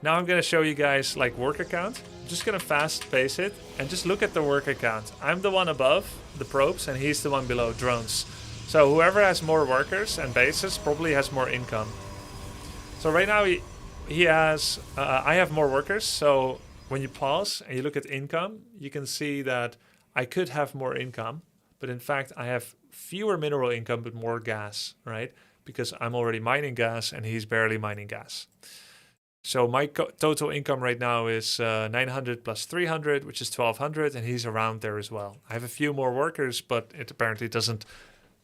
Now I'm going to show you guys like worker count. I'm just going to fast pace it and just look at the worker count. I'm the one above the probes and he's the one below drones. So whoever has more workers and bases probably has more income. So right now he has, I have more workers. So when you pause and you look at income, you can see that I could have more income. But in fact, I have fewer mineral income, but more gas, right? Because I'm already mining gas and he's barely mining gas. So my total income right now is 900 plus 300, which is 1200, and he's around there as well. I have a few more workers, but it apparently doesn't...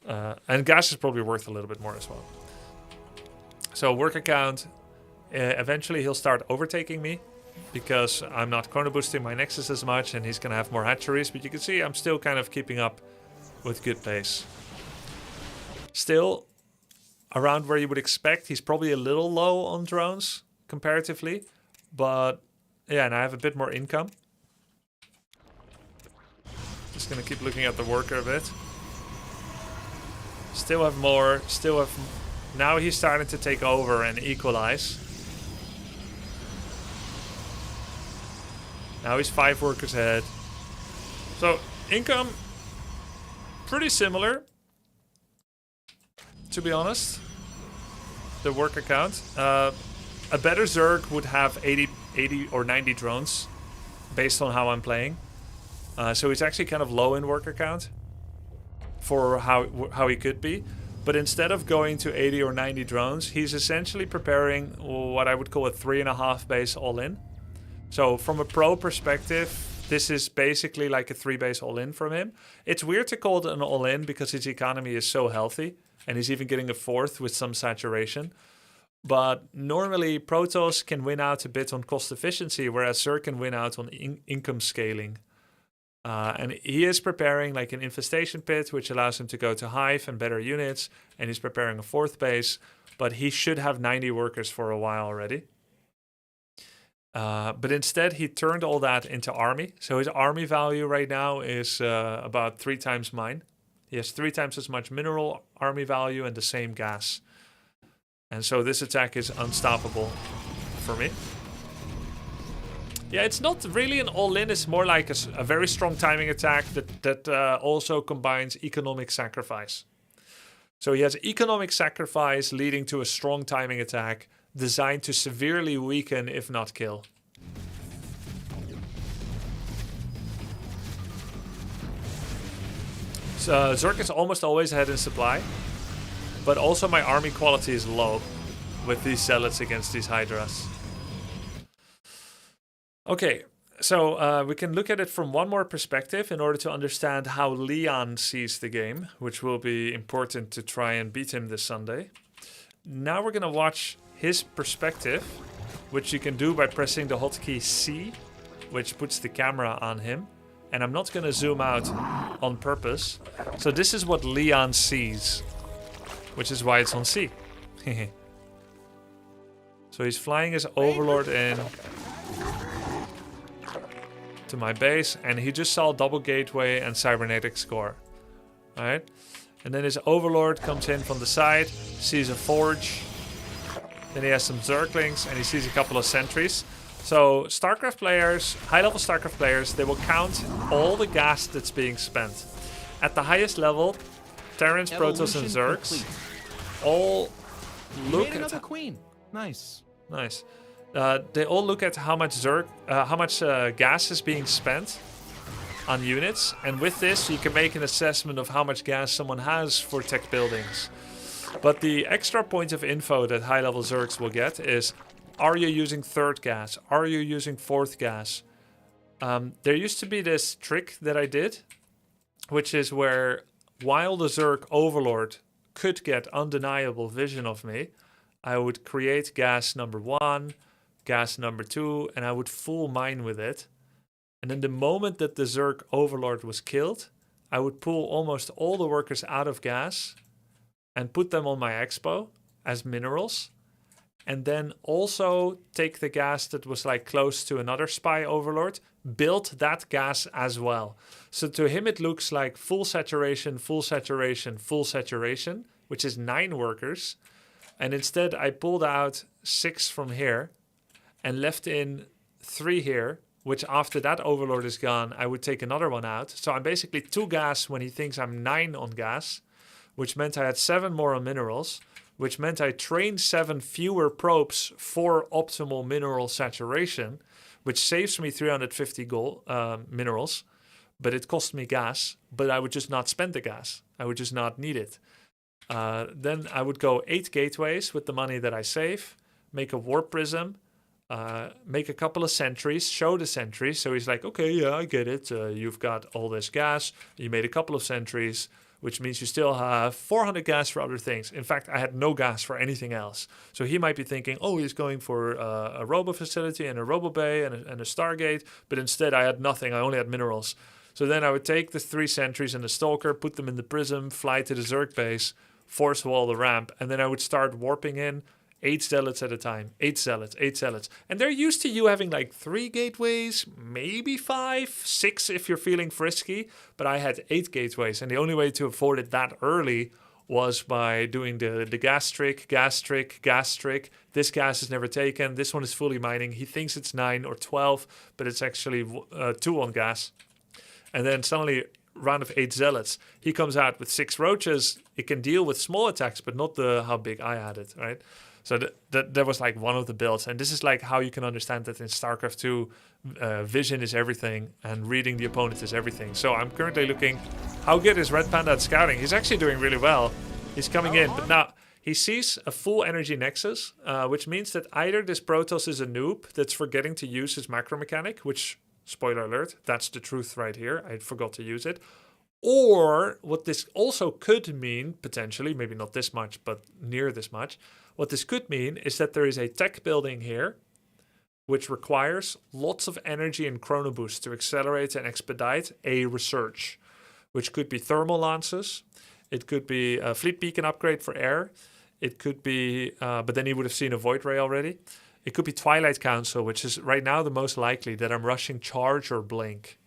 and gas is probably worth a little bit more as well. So worker count, eventually he'll start overtaking me because I'm not chrono boosting my Nexus as much and he's going to have more hatcheries, but you can see I'm still kind of keeping up with good pace. Still, around where you would expect, he's probably a little low on drones comparatively, but yeah, and I have a bit more income. Just gonna keep looking at the worker a bit. Still have more, still have... Now he's starting to take over and equalize. Now he's 5 workers ahead. So, income, pretty similar, to be honest. The worker count. A better Zerg would have 80 or 90 drones, based on how I'm playing. So he's actually kind of low in worker count for how he could be. But instead of going to 80 or 90 drones, he's essentially preparing what I would call a 3.5 base all-in. So from a pro perspective, this is basically like a 3 base all-in from him. It's weird to call it an all-in because his economy is so healthy. And he's even getting a 4th with some saturation. But normally Protoss can win out a bit on cost efficiency, whereas Zerg can win out on income scaling. And he is preparing like an infestation pit, which allows him to go to Hive and better units. And he's preparing a 4th base, but he should have 90 workers for a while already. But instead, he turned all that into army. So his army value right now is about 3 times mine. He has 3 times as much mineral army value and the same gas. And so this attack is unstoppable for me. Yeah, it's not really an all-in. It's more like a very strong timing attack that also combines economic sacrifice. So he has economic sacrifice leading to a strong timing attack designed to severely weaken, if not kill. So Zerg is almost always ahead in supply, but also my army quality is low with these zealots against these hydras. Okay, so we can look at it from one more perspective in order to understand how Leon sees the game, which will be important to try and beat him this Sunday. Now we're going to watch his perspective, which you can do by pressing the hotkey C, which puts the camera on him. And I'm not going to zoom out on purpose. So this is what Leon sees, which is why it's on C. So he's flying his Overlord in to my base, and he just saw double gateway and cybernetic score. Alright, and then his Overlord comes in from the side, sees a forge, then he has some Zerglings, and he sees a couple of sentries. So Starcraft players, high-level Starcraft players, they will count all the gas that's being spent. At the highest level, Terrans, Protoss, and Zergs all look at another queen. Nice. Nice. They all look at how much gas is being spent on units, and with this you can make an assessment of how much gas someone has for tech buildings. But the extra point of info that high-level Zergs will get is: are you using 3rd gas? Are you using 4th gas? There used to be this trick that I did, which is where while the Zerg Overlord could get undeniable vision of me, I would create gas number 1, gas number 2, and I would full mine with it. And then the moment that the Zerg Overlord was killed, I would pull almost all the workers out of gas and put them on my expo as minerals. And then also take the gas that was like close to another spy overlord, build that gas as well. So to him it looks like full saturation, full saturation, full saturation, which is 9 workers. And instead I pulled out 6 from here and left in 3 here, which after that overlord is gone, I would take another one out. So I'm basically 2 gas when he thinks I'm 9 on gas, which meant I had 7 more on minerals, which meant I trained 7 fewer probes for optimal mineral saturation, which saves me 350 gold minerals, but it cost me gas, but I would just not spend the gas. I would just not need it. Then I would go 8 gateways with the money that I save, make a warp prism, make a couple of sentries, show the sentries. So he's like, okay, yeah, I get it. You've got all this gas. You made a couple of sentries, which means you still have 400 gas for other things. In fact, I had no gas for anything else. So he might be thinking, oh, he's going for a robo facility and a robo bay and a Stargate, but instead I had nothing. I only had minerals. So then I would take the 3 sentries and the Stalker, put them in the prism, fly to the Zerg base, force wall the ramp, and then I would start warping in 8 zealots at a time. 8 zealots, 8 zealots. And they're used to you having like 3 gateways, maybe 5, 6 if you're feeling frisky. But I had 8 gateways, and the only way to afford it that early was by doing the gas trick, gas trick, gas trick. This gas is never taken. This one is fully mining. He thinks it's 9 or 12, but it's actually 2 on gas. And then suddenly, round of 8 zealots. He comes out with 6 roaches. It can deal with small attacks, but not how big I had it, right? So that was like one of the builds. And this is like how you can understand that in StarCraft 2, vision is everything and reading the opponent is everything. So I'm currently looking, how good is Red Panda at scouting? He's actually doing really well. He's coming in, but now he sees a full energy nexus, which means that either this Protoss is a noob that's forgetting to use his macro mechanic, which, spoiler alert, that's the truth right here. I forgot to use it. Or what this also could mean, potentially, maybe not this much, but near this much, What this could mean is that there is a tech building here which requires lots of energy and chrono boost to accelerate and expedite a research, which could be thermal lances, it could be a fleet beacon upgrade for air, it could be, but then he would have seen a void ray already. It could be Twilight Council, which is right now the most likely that I'm rushing Charge or Blink.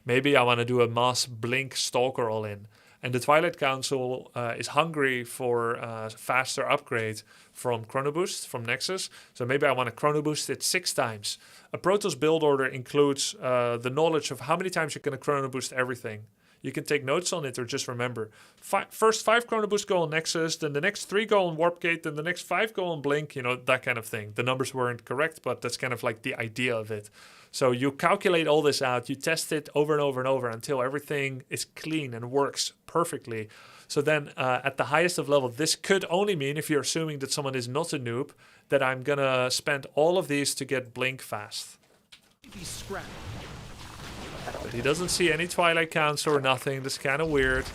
Maybe I want to do a mass Blink Stalker all in. And the Twilight Council is hungry for faster upgrade from Chrono Boost, from Nexus. So maybe I want to Chrono Boost it 6 times. A Protoss build order includes the knowledge of how many times you're going to Chrono Boost everything. You can take notes on it or just remember. First 5 Chrono Boosts go on Nexus, then the next 3 go on Warp Gate, then the next 5 go on Blink, you know, that kind of thing. The numbers weren't correct, but that's kind of like the idea of it. So you calculate all this out, you test it over and over and over until everything is clean and works perfectly. So then at the highest of level, this could only mean, if you're assuming that someone is not a noob, that I'm going to spend all of these to get Blink fast. But he doesn't see any Twilight Council or nothing. That's kind of weird.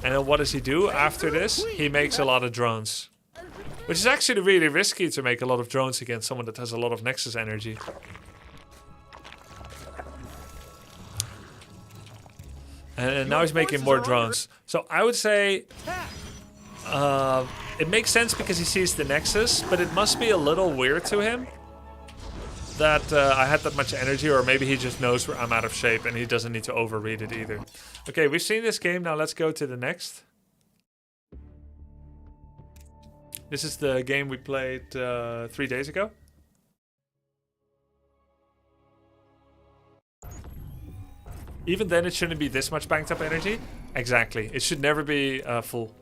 And then what does he do after this? He makes a lot of drones. Which is actually really risky to make a lot of drones against someone that has a lot of Nexus energy. And now he's making more drones. So I would say it makes sense because he sees the Nexus, but it must be a little weird to him that I had that much energy, or maybe he just knows I'm out of shape and he doesn't need to overread it either. Okay, we've seen this game. Now let's go to the next. This is the game we played 3 days ago. Even then, it shouldn't be this much banked up energy. Exactly. It should never be full.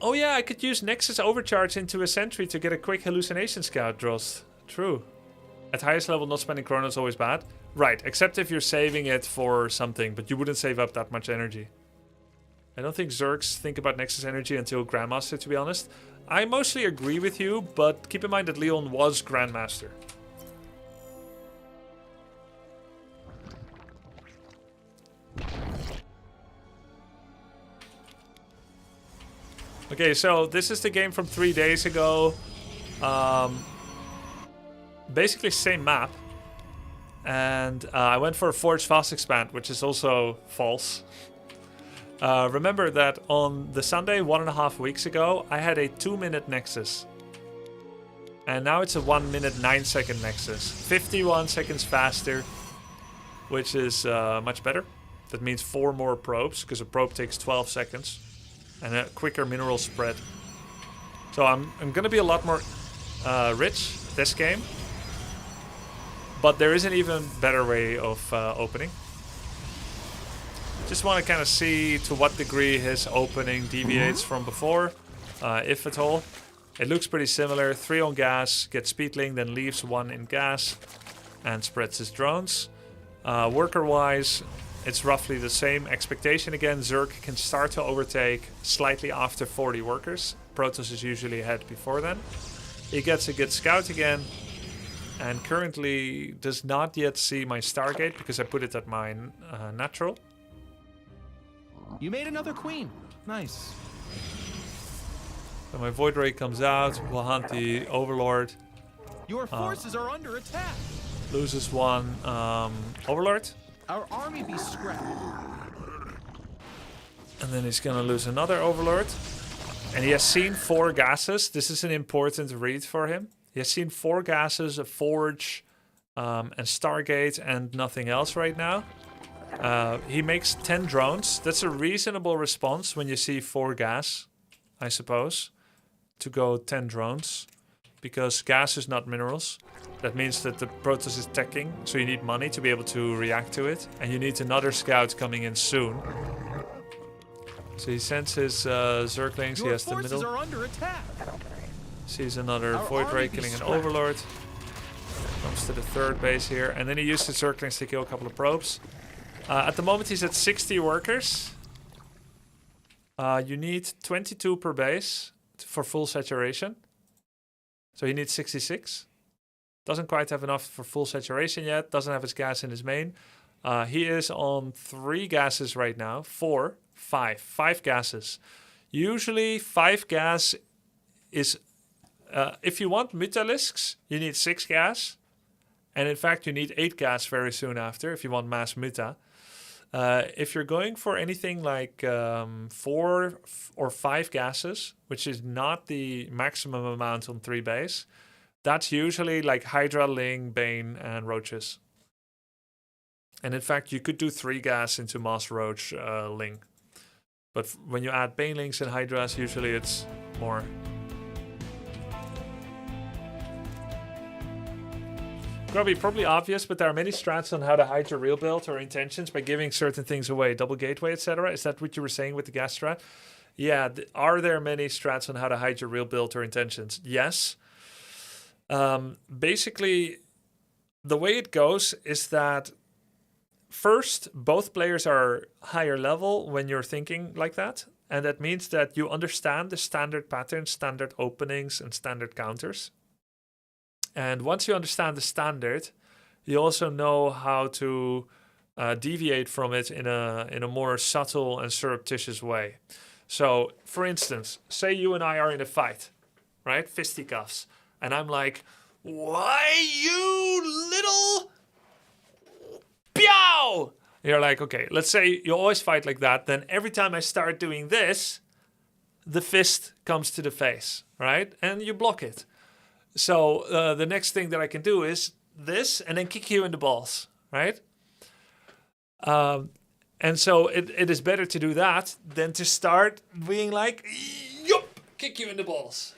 Oh yeah, I could use Nexus Overcharge into a Sentry to get a quick Hallucination Scout, Drost. True. At highest level, not spending Chrono is always bad. Right, except if you're saving it for something, but you wouldn't save up that much energy. I don't think Zergs think about Nexus energy until Grandmaster, to be honest. I mostly agree with you, but keep in mind that Leon was Grandmaster. Okay, so this is the game from 3 days ago. Basically same map. And I went for a Forge Fast Expand, which is also false. Remember that on the Sunday 1.5 weeks ago, I had a 2-minute Nexus. And now it's a 1-minute 9-second Nexus. 51 seconds faster, which is much better. That means 4 more probes, because a probe takes 12 seconds. And a quicker mineral spread. So I'm going to be a lot more rich this game. But there is an even better way of opening. Just want to kind of see to what degree his opening deviates from before, if at all. It looks pretty similar. 3 on gas, gets speedling, then leaves 1 in gas, and spreads his drones. Worker-wise, it's roughly the same expectation again. Zerg can start to overtake slightly after 40 workers. Protoss is usually ahead before then. He gets a good scout again. And currently does not yet see my Stargate because I put it at my natural. You made another queen. Nice. So my Void Ray comes out. We'll hunt the Overlord. Your forces are under attack. Loses 1 Overlord. Our army be scrapped. And then he's gonna lose another Overlord. And he has seen 4 gases. This is an important read for him. He has seen 4 gases, a Forge, and Stargate, and nothing else right now. He makes 10 drones. That's a reasonable response when you see 4 gas, I suppose, to go 10 drones. Because gas is not minerals. That means that the Protoss is teching, so you need money to be able to react to it. And you need another scout coming in soon. So he sends his Zerglings, he has the middle. Are under attack. Sees another Void Ray killing an Overlord. Comes to the 3rd base here. And then he used the Zerglings to kill a couple of probes. At the moment he's at 60 workers. You need 22 per base for full saturation. So he needs 66. Doesn't quite have enough for full saturation yet. Doesn't have his gas in his main. He is on 3 gases right now. 4, 5 gases. Usually 5 gas is... if you want Mutalisks, you need 6 gas. And in fact, you need 8 gas very soon after if you want mass Muta. If you're going for anything like 4 or 5 gases, which is not the maximum amount on 3 base, that's usually like Hydra, Ling, Bane, and Roaches. And in fact, you could do 3 gas into Mass Roach Ling. But when you add Banelings and Hydras, usually it's more. Grubby, probably obvious, but there are many strats on how to hide your real build or intentions by giving certain things away. Double gateway, etc. Is that what you were saying with the gas strat? Yeah, are there many strats on how to hide your real build or intentions? Yes. Basically, the way it goes is that first, both players are higher level when you're thinking like that. And that means that you understand the standard patterns, standard openings, and standard counters. And once you understand the standard, you also know how to deviate from it in a more subtle and surreptitious way. So, for instance, say you and I are in a fight, right? Fisticuffs. And I'm like, why, you little... Pew! You're like, okay, let's say you always fight like that. Then every time I start doing this, the fist comes to the face, right? And you block it. So the next thing that I can do is this and then kick you in the balls, right? And so it is better to do that than to start being like, yup, kick you in the balls.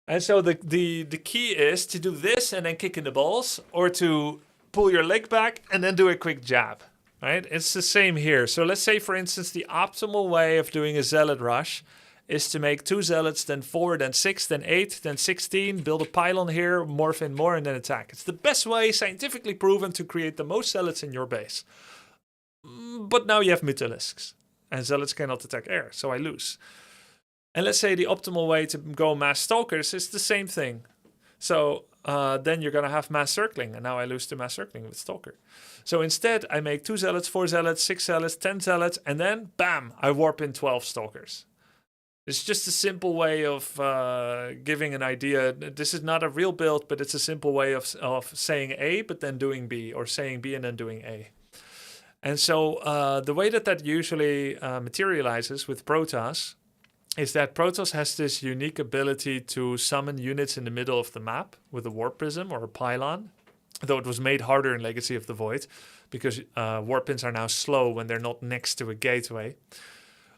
And so the key is to do this and then kick in the balls, or to pull your leg back and then do a quick jab, right? It's the same here. So let's say, for instance, the optimal way of doing a zealot rush is to make 2 zealots, then 4, then 6, then 8, then 16, build a pylon here, morph in more, and then attack. It's the best way, scientifically proven, to create the most zealots in your base. But now you have Mutalisks, and zealots cannot attack air, so I lose. And let's say the optimal way to go mass stalkers is the same thing. So then you're going to have mass circling, and now I lose to mass circling with stalker. So instead, I make 2 zealots, 4 zealots, 6 zealots, 10 zealots, and then, bam, I warp in 12 stalkers. It's just a simple way of giving an idea. This is not a real build, but it's a simple way of saying A, but then doing B, or saying B and then doing A. And so the way that usually materializes with Protoss is that Protoss has this unique ability to summon units in the middle of the map with a warp prism or a pylon, though it was made harder in Legacy of the Void because warp pins are now slow when they're not next to a gateway.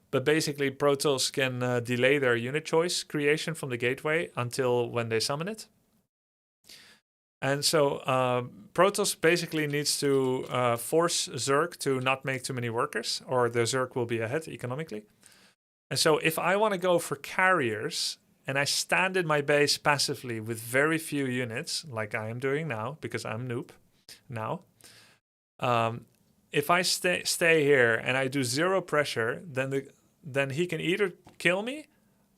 But basically, Protoss can delay their unit choice creation from the gateway until when they summon it. And so Protoss basically needs to force Zerg to not make too many workers, or the Zerg will be ahead economically. And so if I want to go for carriers, and I stand in my base passively with very few units, like I am doing now, because I'm noob now, if I stay here and I do 0 pressure, then he can either kill me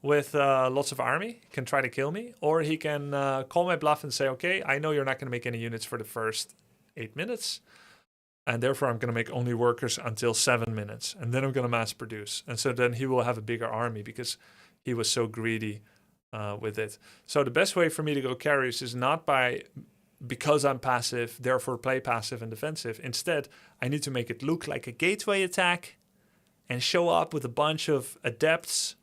with lots of army, can try to kill me, or he can call my bluff and say, okay, I know you're not going to make any units for the first 8 minutes, and therefore I'm going to make only workers until 7 minutes, and then I'm going to mass produce. And so then he will have a bigger army because he was so greedy with it. So the best way for me to go carriers is not because I'm passive, therefore play passive and defensive. Instead, I need to make it look like a gateway attack and show up with a bunch of adepts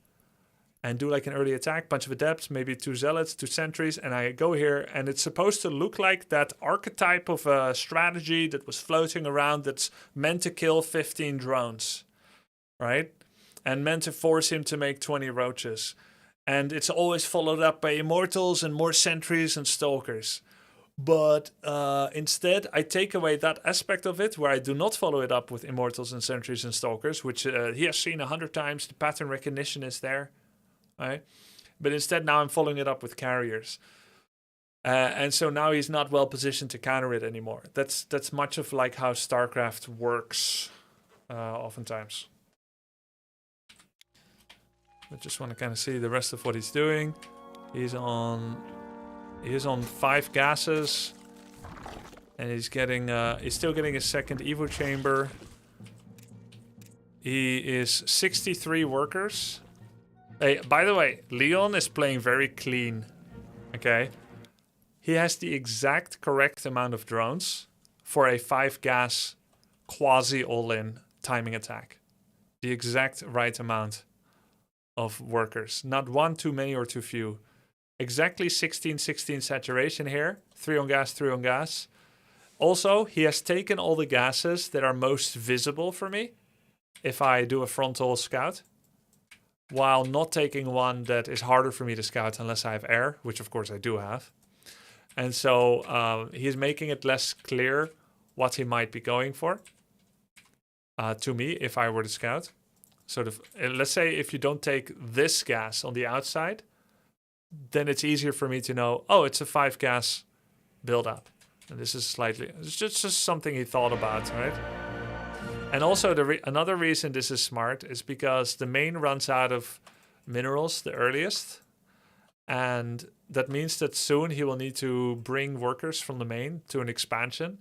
and do like an early attack, bunch of adepts, maybe 2 zealots, 2 sentries, and I go here, and it's supposed to look like that archetype of a strategy that was floating around that's meant to kill 15 drones, right? And meant to force him to make 20 roaches. And it's always followed up by immortals and more sentries and stalkers. But instead, I take away that aspect of it where I do not follow it up with immortals and sentries and stalkers, which he has seen 100 times. The pattern recognition is there, right? But instead, now I'm following it up with carriers. And so now he's not well positioned to counter it anymore. That's much of like how Starcraft works oftentimes. I just want to kind of see the rest of what he's doing. He's on 5 gases, and he's still getting a second Evo chamber. He is 63 workers. Hey, by the way, Leon is playing very clean. Okay. He has the exact correct amount of drones for a 5 gas quasi all-in timing attack. The exact right amount of workers. Not one too many or too few. Exactly 16-16 saturation here. 3 on gas, 3 on gas. Also, he has taken all the gases that are most visible for me if I do a frontal scout, while not taking one that is harder for me to scout unless I have air, which of course I do have. And so he's making it less clear what he might be going for to me if I were to scout. So let's say if you don't take this gas on the outside, then it's easier for me to know, oh, it's a 5 gas build-up. And this is it's just something he thought about, right? And also another reason this is smart is because the main runs out of minerals the earliest. And that means that soon he will need to bring workers from the main to an expansion.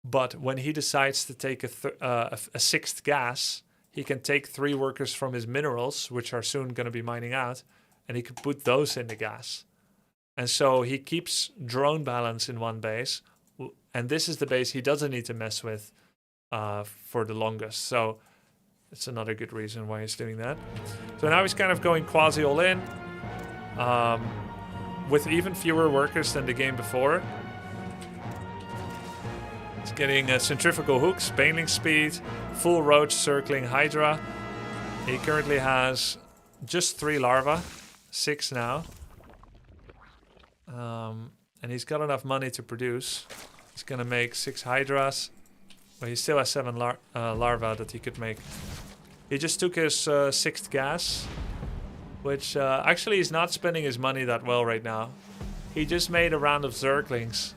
But when he decides to take a 6th gas, he can take 3 workers from his minerals, which are soon going to be mining out, and he can put those in the gas. And so he keeps drone balance in one base, and this is the base he doesn't need to mess with for the longest. So it's another good reason why he's doing that. So now he's kind of going quasi all in, with even fewer workers than the game before. He's getting centrifugal hooks, baneling speed, full roach circling Hydra. He currently has just 3 larvae, 6 now. And he's got enough money to produce. He's gonna make 6 Hydras. But he still has 7 larvae that he could make. He just took his 6th gas, which actually he's not spending his money that well right now. He just made a round of Zerglings.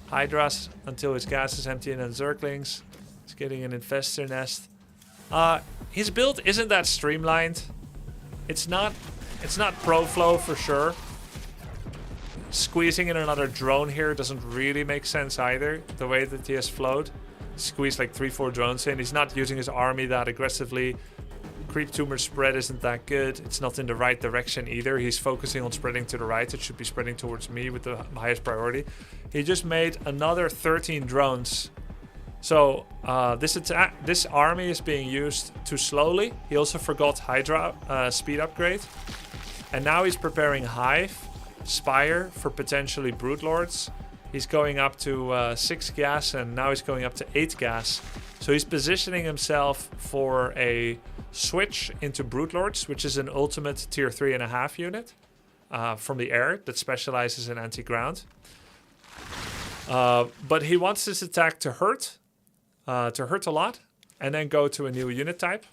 Hydras until his gas is empty, and then Zerglings. He's getting an infestor nest. His build isn't that streamlined. It's not pro flow for sure. Squeezing in another drone here doesn't really make sense either, the way that he has flowed. Squeeze like 3-4 drones in. He's not using his army that aggressively. Creep tumor spread isn't that good. It's not in the right direction either. He's focusing on spreading to the right. It should be spreading towards me with the highest priority. He just made another 13 drones. So this army is being used too slowly. He also forgot Hydra speed upgrade. And now he's preparing Hive, Spire for potentially Brood Lords. He's going up to 6 gas, and now he's going up to 8 gas. So he's positioning himself for a switch into Brood Lords, which is an ultimate tier 3.5 unit from the air that specializes in anti-ground. But he wants this attack to hurt a lot, and then go to a new unit type.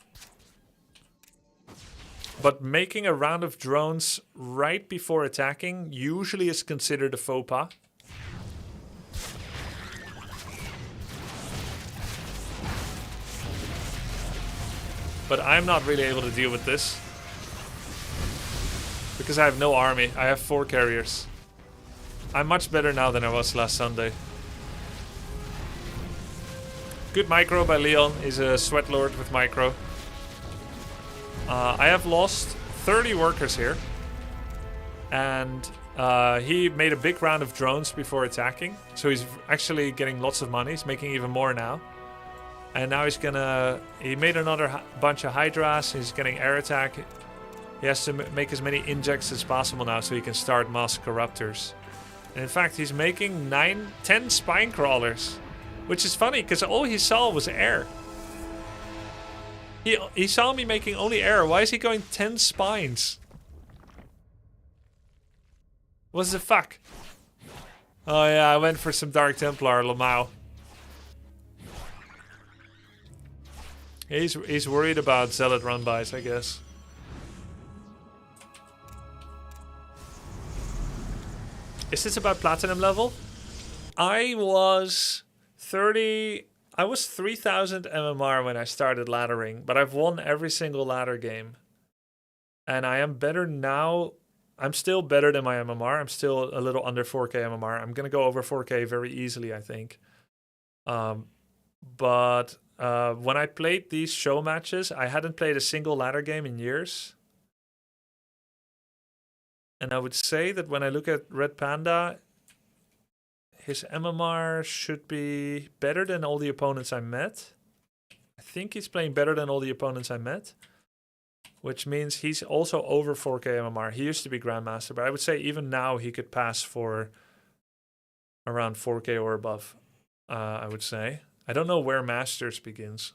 But making a round of drones right before attacking usually is considered a faux pas. But I'm not really able to deal with this, because I have no army. I have 4 carriers. I'm much better now than I was last Sunday. Good micro by Leon. He's a sweat lord with micro. I have lost 30 workers here. And he made a big round of drones before attacking. So he's actually getting lots of money. He's making even more now. And now he made another bunch of Hydras. He's getting air attack. He has to make as many injects as possible now so he can start mass corruptors. And in fact, he's making 10 spine crawlers. Which is funny, because all he saw was air. He saw me making only air. Why is he going 10 spines? What the fuck? Oh yeah, I went for some Dark Templar, Lamau. He's worried about Zealot run-bys, I guess. Is this about platinum level? I was 30... I was 3000 MMR when I started laddering, but I've won every single ladder game. And I am better now. I'm still better than my MMR. I'm still a little under 4k MMR. I'm going to go over 4k very easily, I think. But when I played these show matches, I hadn't played a single ladder game in years. And I would say that when I look at Red Panda, his MMR should be better than all the opponents I met. I think he's playing better than all the opponents I met, which means he's also over 4K MMR. He used to be Grandmaster, but I would say even now he could pass for around 4K or above, I would say. I don't know where Masters begins.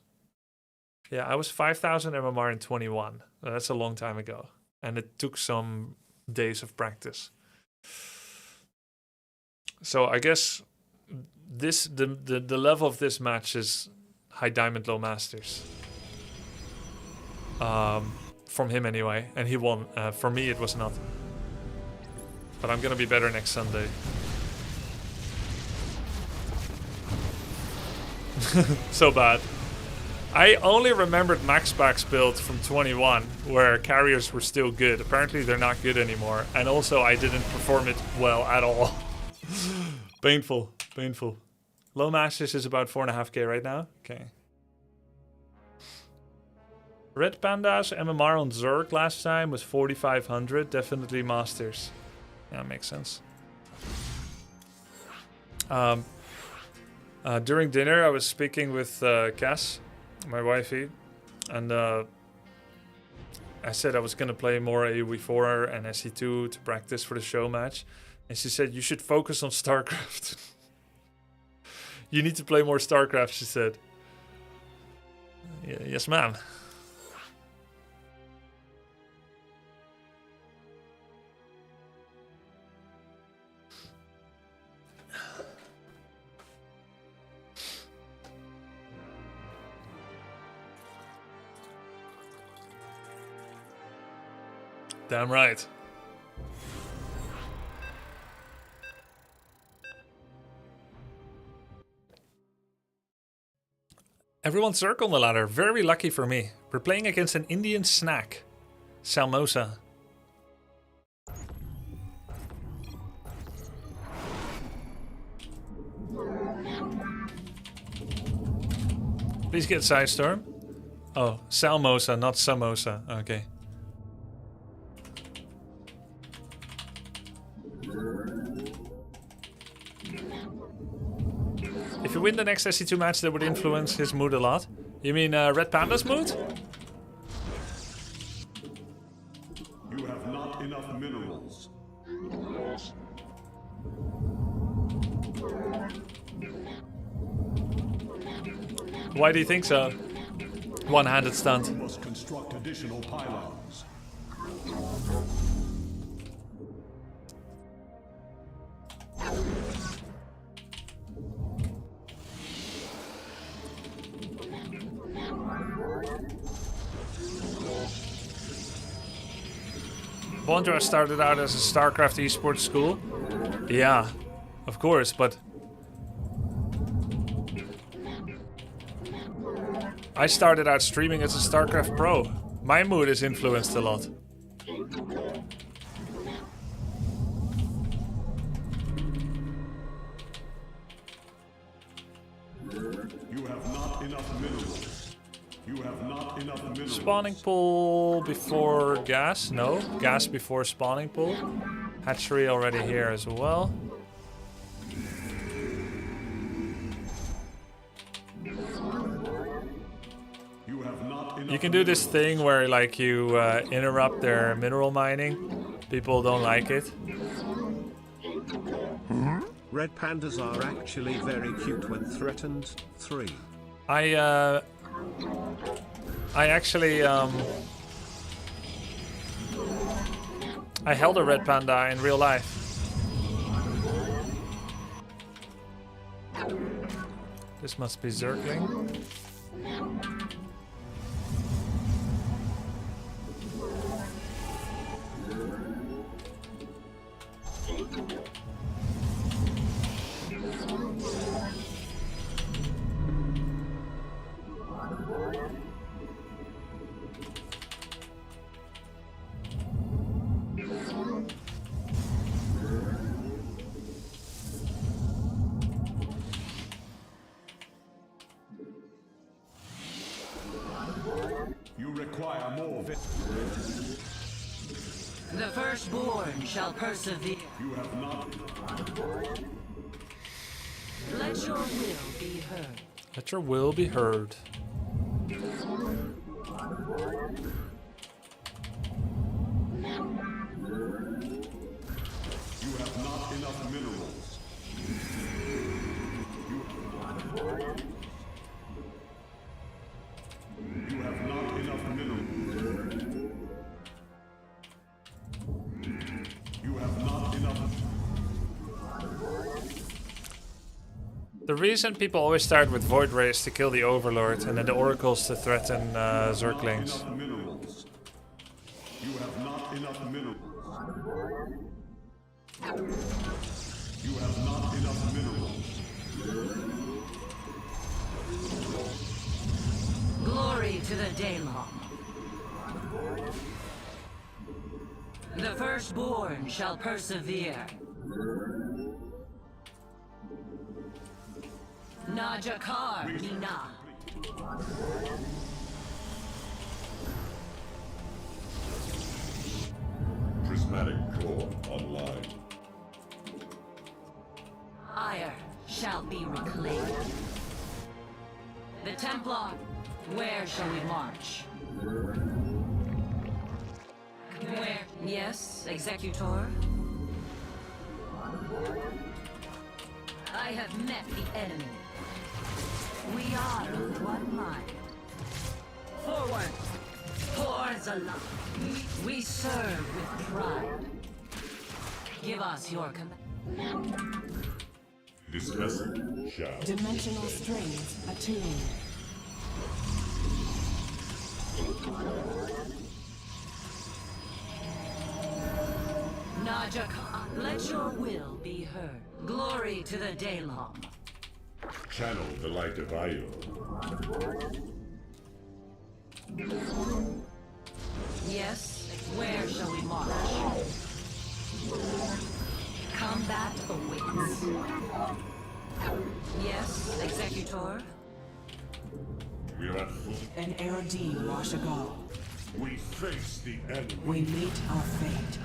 Yeah, I was 5,000 MMR in 21. That's a long time ago. And it took some days of practice. So I guess the level of this match is high diamond, low masters. From him anyway, and he won. For me, it was not. But I'm gonna be better next Sunday. So bad. I only remembered Maxback's build from 21, where carriers were still good. Apparently, they're not good anymore. And also, I didn't perform it well at all. Painful, painful. Low Masters is about 4.5K right now. Okay. Red Panda's MMR on Zerg last time was 4,500. Definitely Masters. Yeah, makes sense. During dinner, I was speaking with Cass, my wifey, and I said I was going to play more AoE4 and SC2 to practice for the show match. And she said, you should focus on Starcraft. You need to play more Starcraft, she said. Yeah, yes, ma'am. Damn right. Everyone circle the ladder. Very lucky for me. We're playing against an Indian snack. Salmosa. Please get side storm. Oh, Salmosa, not Samosa. Okay. If you win the next SC2 match, that would influence his mood a lot. You mean Red Panda's mood? You have not enough minerals. Why do you think so? One-handed stunt. You must construct additional pylons. Bondra started out as a Starcraft esports school. Yeah, of course, but I started out streaming as a Starcraft pro. My mood is influenced a lot. You have not enough minerals. You have not enough minerals. Spawning pool before gas? No, gas before spawning pool. Hatchery already here as well. You have not enough. You can do this thing where like you interrupt their mineral mining. People don't like it. Red pandas are actually very cute when threatened. 3. I actually I held a red panda in real life. This must be Zergling. firstborn shall persevere. You have not. Let your will be heard. Let your will be heard. You have not enough minerals. You have not enough minerals. You have not enough. The reason people always start with Void Rays to kill the Overlord and then the Oracles to threaten Zerglings. Enough minerals. You have not enough minerals. You have not enough minerals. Glory to the Daylong. The firstborn shall persevere. Najakar Nina. Prismatic core online. Ire shall be reclaimed. The Templar, where shall we march? Where? Yes, Executor. I have met the enemy. We are of one mind. Forward! For Zala. We serve with pride. Give us your command. Discussing shall. Dimensional strings attuned. Najakar, let your will be heard. Glory to the Daylong. Channel the light of Io. Yes, where shall we march? Combat awaits. Yes, Executor. We are at full. An Erodine Washagal. We face the enemy. We meet our fate.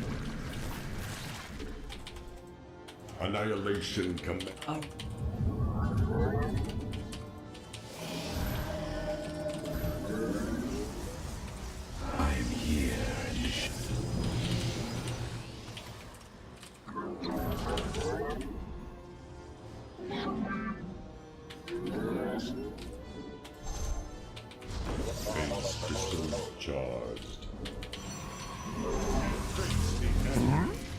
Annihilation command. A I am here in the Base crystals charged.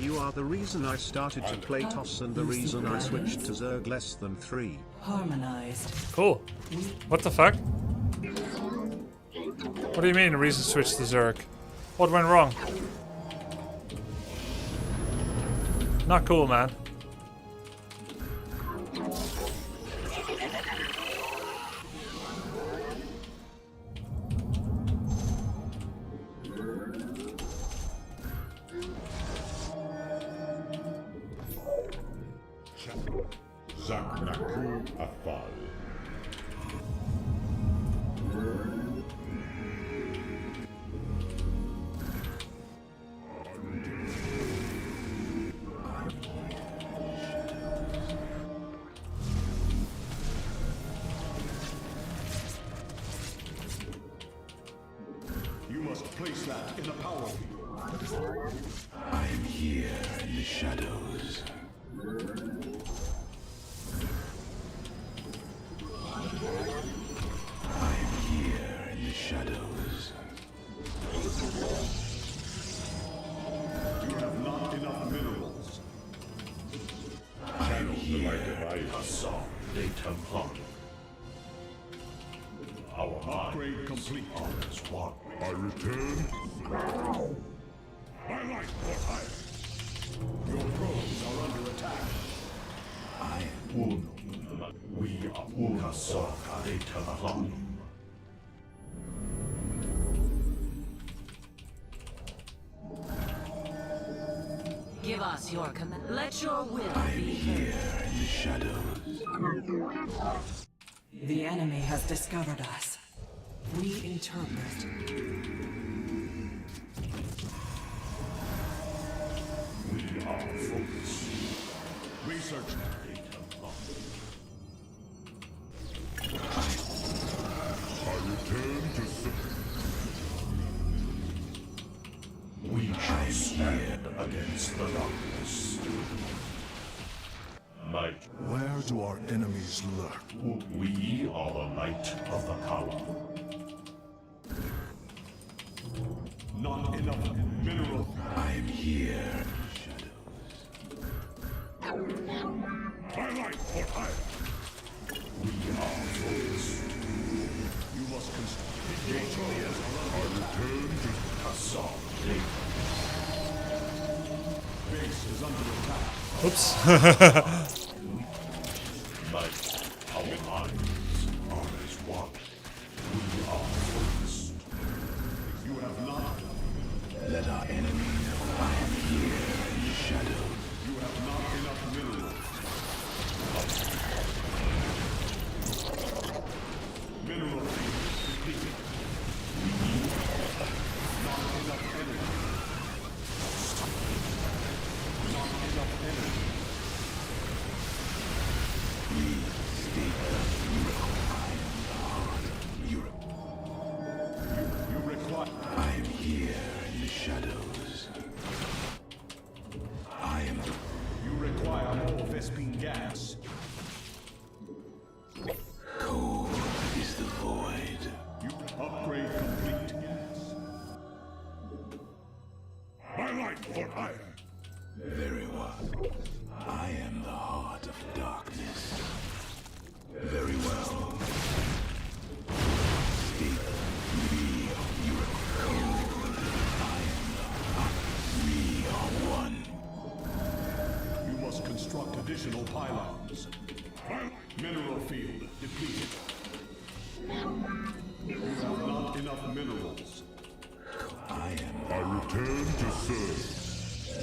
You are the reason I started to play TOS and the reason I switched to Zerg less than 3. harmonized. Cool. What the fuck? What do you mean, reason switch to Zerg? What went wrong? Not cool, man. Zaknaku Afal. You must place that in a power field. I am here in the shadows. I am here in the shadows. You have not enough minerals. Channel The light of Io. Our Upgrade complete. is one. I return. My light for hire. Your probes are under attack. I am one. We are Ukasoka Etamalon. Give us your command. Let your will I am be here heard. in the shadows. The enemy has discovered us. We interpret. are focused. Research. I return to we shall stand against the darkness. Light. Where do our enemies lurk? We are the light of the power. Not enough mineral. I am here. Highlight for hire. We are focused. You must construct. I return to assault. Base is under attack. Oops. Light. Our minds are as one. We are focused. You have not. Let our enemy know I am here in the shadow. You have not enough minerals. Mineral field depleted. Not enough energy. Not enough energy. You require. I am here in the shadows. I am. You require more Vespine gas. Cold is the void. You upgrade complete. Gas. My light for hire. Very well. I am the heart of darkness. Very well. Speak. You are cold. I am the hot. We are one. You must construct additional pylons. Mineral field depleted. You have not enough minerals. I am. I return to serve.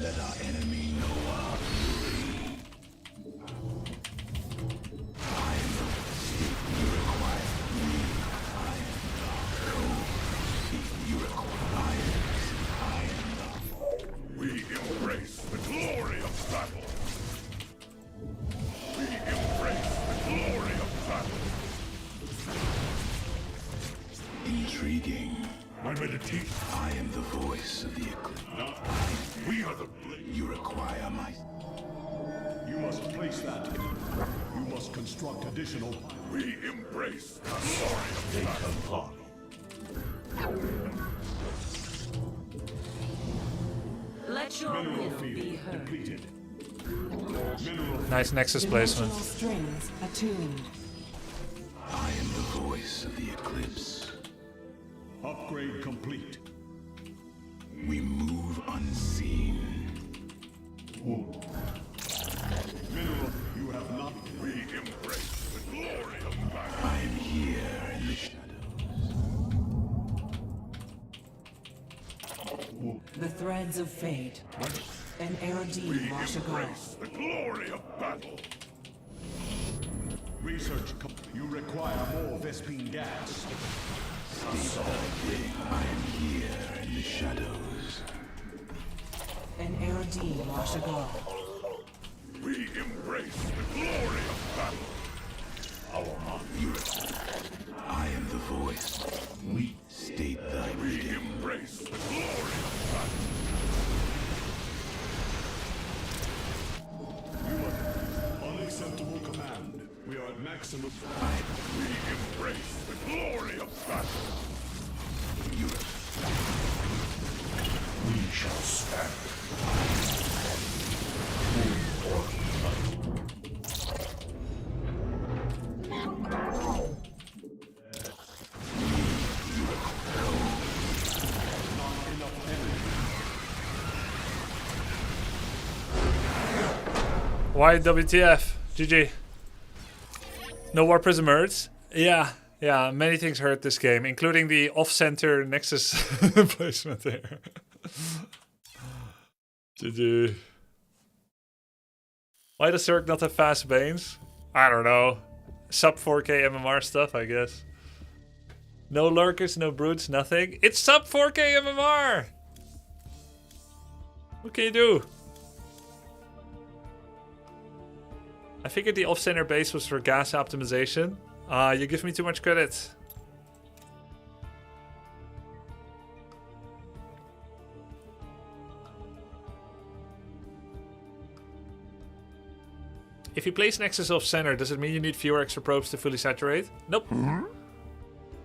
Let our enemy know our fury. I am the speak you require. I am the cold. Speak you require. I am the. We embrace the glory of battle. We embrace the glory of battle. Intriguing. My meditation. I am the voice of the eclipse. We are the blade. You require my. You must place that. You must construct additional. We embrace the glory of battle. Let your Mineral will be field heard. depleted. Mineral Nice Nexus placement. Dimensional strings attuned. I am the voice of the eclipse. upgrade complete. We move unseen. Mineral, you have not. We embrace the glory of battle. I am here in the shadows. The threads of fate. An We Erodine Washagar. embrace the glory of battle. Research. You require more Vespine gas. I am here in the shadows. An Erodine Washagar. We embrace the glory of battle. Our honor. I am the voice. We state thy We bidding. embrace the glory of battle. You are unacceptable command. We are at maximum. We embrace the glory of battle. We shall stand. Why WTF? GG. No War Prism hurts? Yeah, many things hurt this game, including the off-center Nexus placement there. GG. Why does Zerg not have fast Banes? I don't know. Sub 4K MMR stuff, I guess. No lurkers, no brutes, nothing. It's sub 4K MMR! What can you do? I figured the off-center base was for gas optimization. You give me too much credit. If you place Nexus off-center, does it mean you need fewer extra probes to fully saturate? Nope.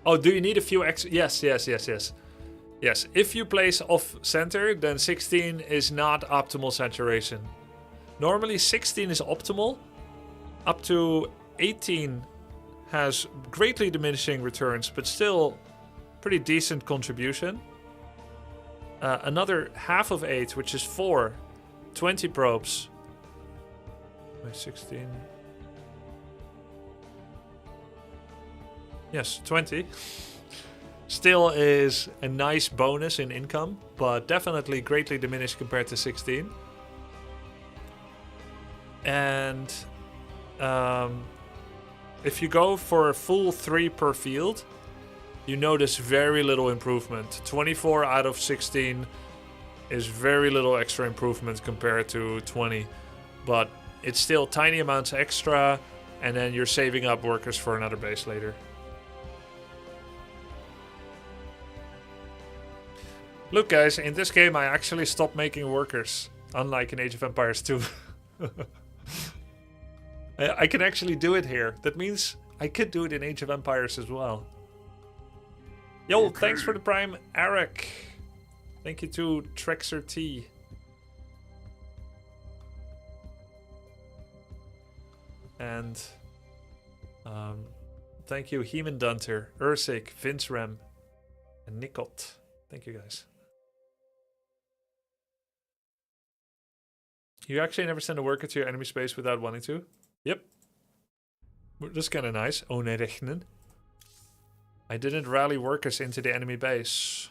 Oh, do you need a few extra? Yes. Yes, if you place off-center, then 16 is not optimal saturation. Normally 16 is optimal. Up to 18 has greatly diminishing returns, but still pretty decent contribution. Another half of 8, which is 4, 20 probes. Wait, 16. Yes, 20. Still is a nice bonus in income, but definitely greatly diminished compared to 16. And if you go for a full 3 per field, you notice very little improvement. 24 out of 16 is very little extra improvement compared to 20, but it's still tiny amounts extra, and then you're saving up workers for another base later. Look guys, in this game I actually stopped making workers, unlike in Age of Empires 2. I can actually do it here. That means I could do it in Age of Empires as well. Yo, okay. Thanks for the Prime, Eric. Thank you to Trexer T. And thank you, Heman Dunter, Ursik, Vince Rem, and Nicot. Thank you guys. You actually never send a worker to your enemy space without wanting to? Yep. That's kind of nice. Ohne rechnen. I didn't rally workers into the enemy base.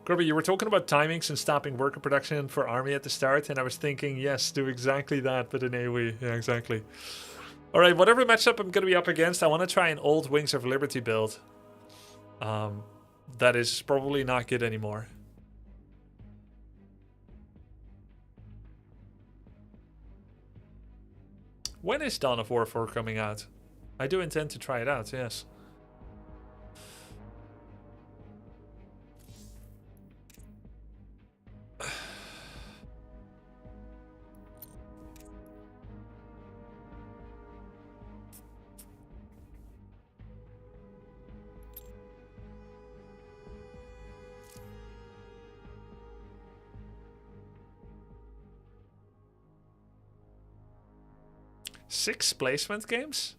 Grubby, you were talking about timings and stopping worker production for army at the start, and I was thinking, yes, do exactly that, but in AoE. Yeah, exactly. Alright, whatever matchup I'm going to be up against, I want to try an old Wings of Liberty build. That is probably not good anymore. When is Dawn of War 4 coming out? I do intend to try it out, yes. Six placement games?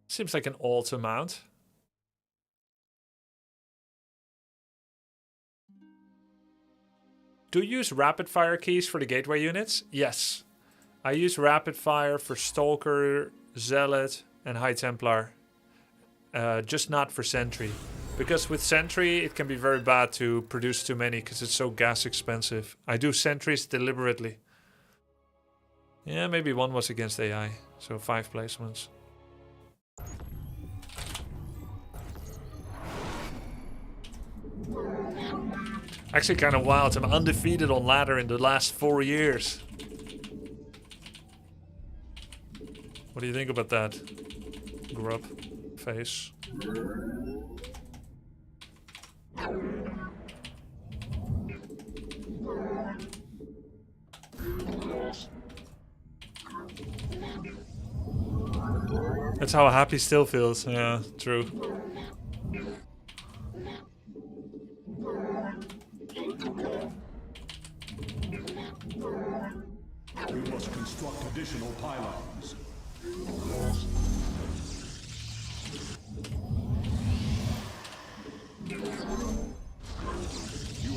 Seems like an odd amount. Do you use rapid fire keys for the gateway units? Yes. I use rapid fire for Stalker, Zealot, and High Templar. Just not for Sentry. Because with Sentry, it can be very bad to produce too many because it's so gas expensive. I do Sentries deliberately. Yeah, maybe one was against AI. So 5 placements. Actually kind of wild. I'm undefeated on ladder in the last 4 years. What do you think about that? Grub face. That's how happy still feels. Yeah, true. We must construct additional pylons. You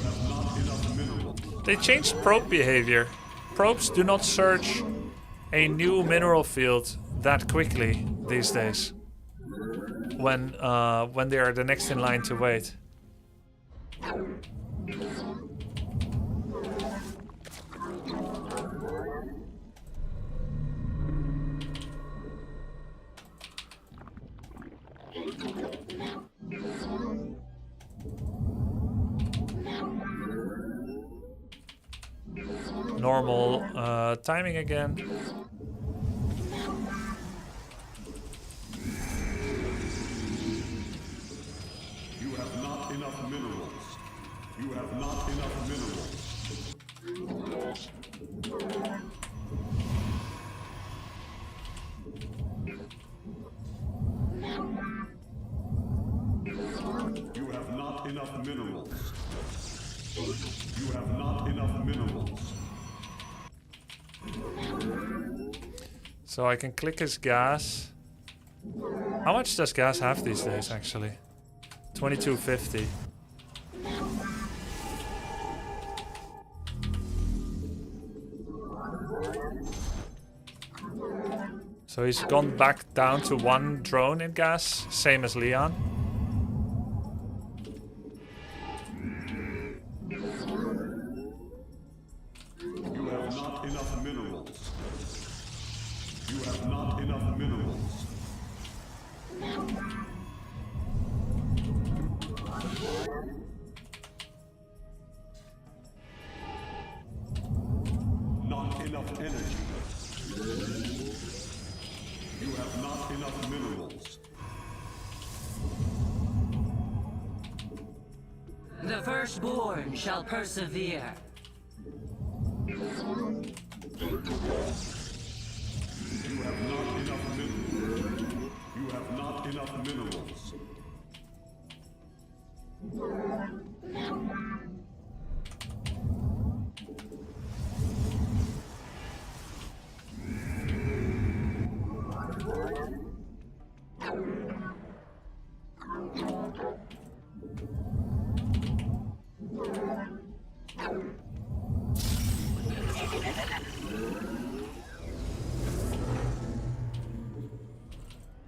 have not enough minerals. They changed probe behavior. Probes do not search a new mineral field that quickly these days. When they are the next in line to wait. normal timing again. You have not enough minerals. You have not enough minerals. You have not enough minerals. You have not enough minerals. So I can click his gas. How much does gas have these days, actually? 2250. So he's gone back down to 1 drone in gas, same as Leon. You have not enough minerals. You have not enough minerals. Not enough energy. You have not enough minerals. The firstborn shall persevere. You have not enough minerals. You have not enough minerals.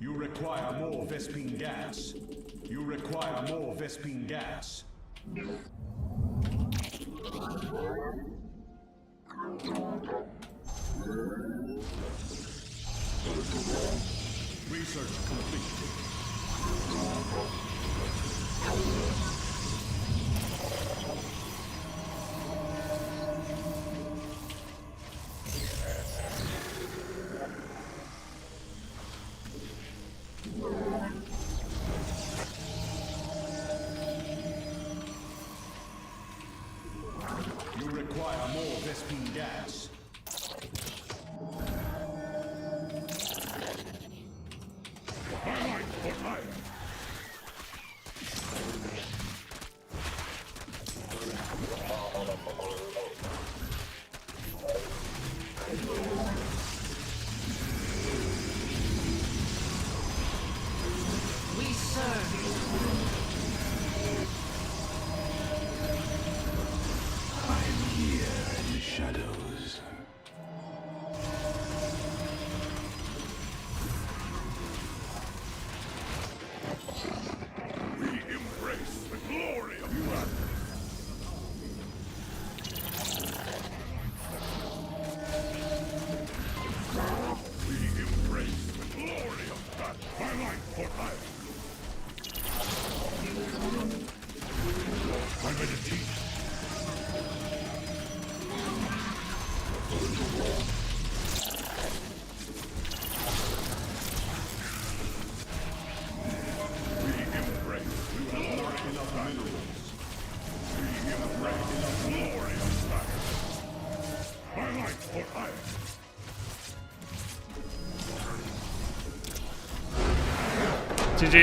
You require more Vespine gas. You require more Vespine gas. Research complete. You require more Vespine gas. We serve. I'm here in the shadows. We embrace the glory of you. We embrace the glory of that. My life for hire. My meditation. We embrace. You have not enough minerals. We embrace the glory of that. My life for hire. GG.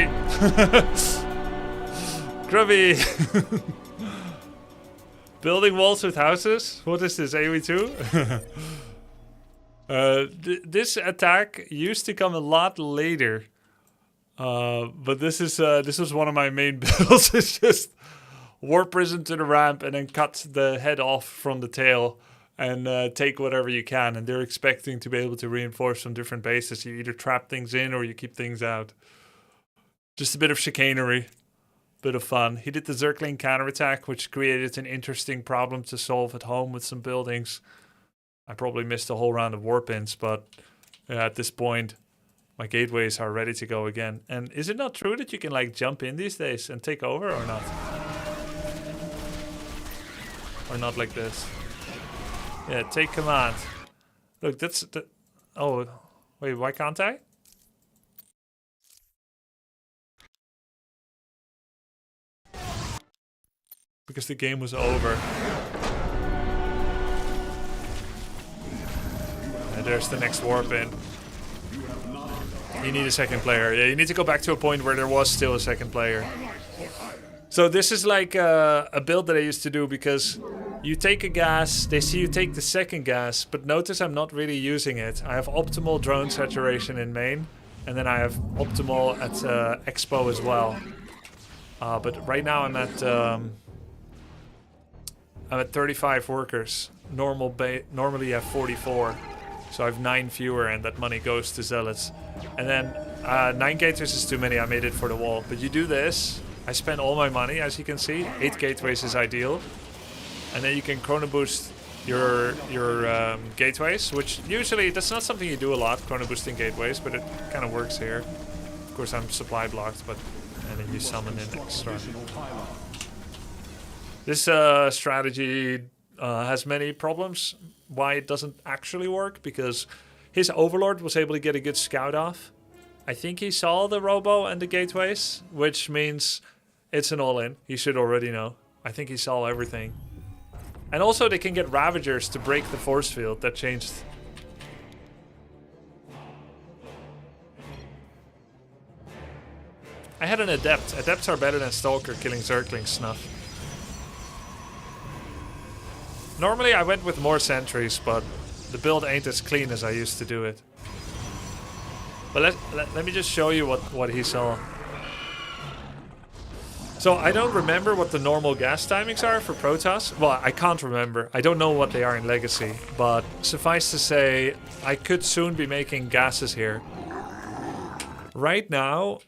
Grubby. Building walls with houses? What is this, AoE2? This attack used to come a lot later. But this was one of my main builds. It's just warp prison to the ramp and then cut the head off from the tail and take whatever you can. And they're expecting to be able to reinforce from different bases. You either trap things in or you keep things out. Just a bit of chicanery. Bit of fun. He did the Zergling counterattack, which created an interesting problem to solve at home with some buildings. I probably missed a whole round of warp-ins, but at this point, my gateways are ready to go again. And is it not true that you can like jump in these days and take over or not? Or not like this? Yeah, take command. Look, that's the... Oh, wait, why can't I? Because the game was over. And there's the next warp in. You need a second player. Yeah, you need to go back to a point where there was still a second player. So this is like a build that I used to do because you take a gas, they see you take the second gas, but notice I'm not really using it. I have optimal drone saturation in main, and then I have optimal at expo as well. But right now I'm at 35 workers. Normally I have 44. So I have 9 fewer, and that money goes to zealots. And then 9 gateways is too many. I made it for the wall. But you do this. I spend all my money, as you can see. 8 gateways is ideal. And then you can chrono boost your gateways, which usually that's not something you do a lot, chrono boosting gateways, but it kind of works here. Of course, I'm supply blocked, but and then you summon in extra. This strategy has many problems. Why it doesn't actually work, because his overlord was able to get a good scout off. I think he saw the robo and the gateways, which means it's an all-in. He should already know. I think he saw everything. And also they can get ravagers to break the force field. That changed. I had an adept. Adepts are better than stalker killing zergling snuff. Normally I went with more sentries, but the build ain't as clean as I used to do it. But let me just show you what he saw. So I don't remember what the normal gas timings are for Protoss. Well, I can't remember. I don't know what they are in Legacy. But suffice to say, I could soon be making gases here. Right now,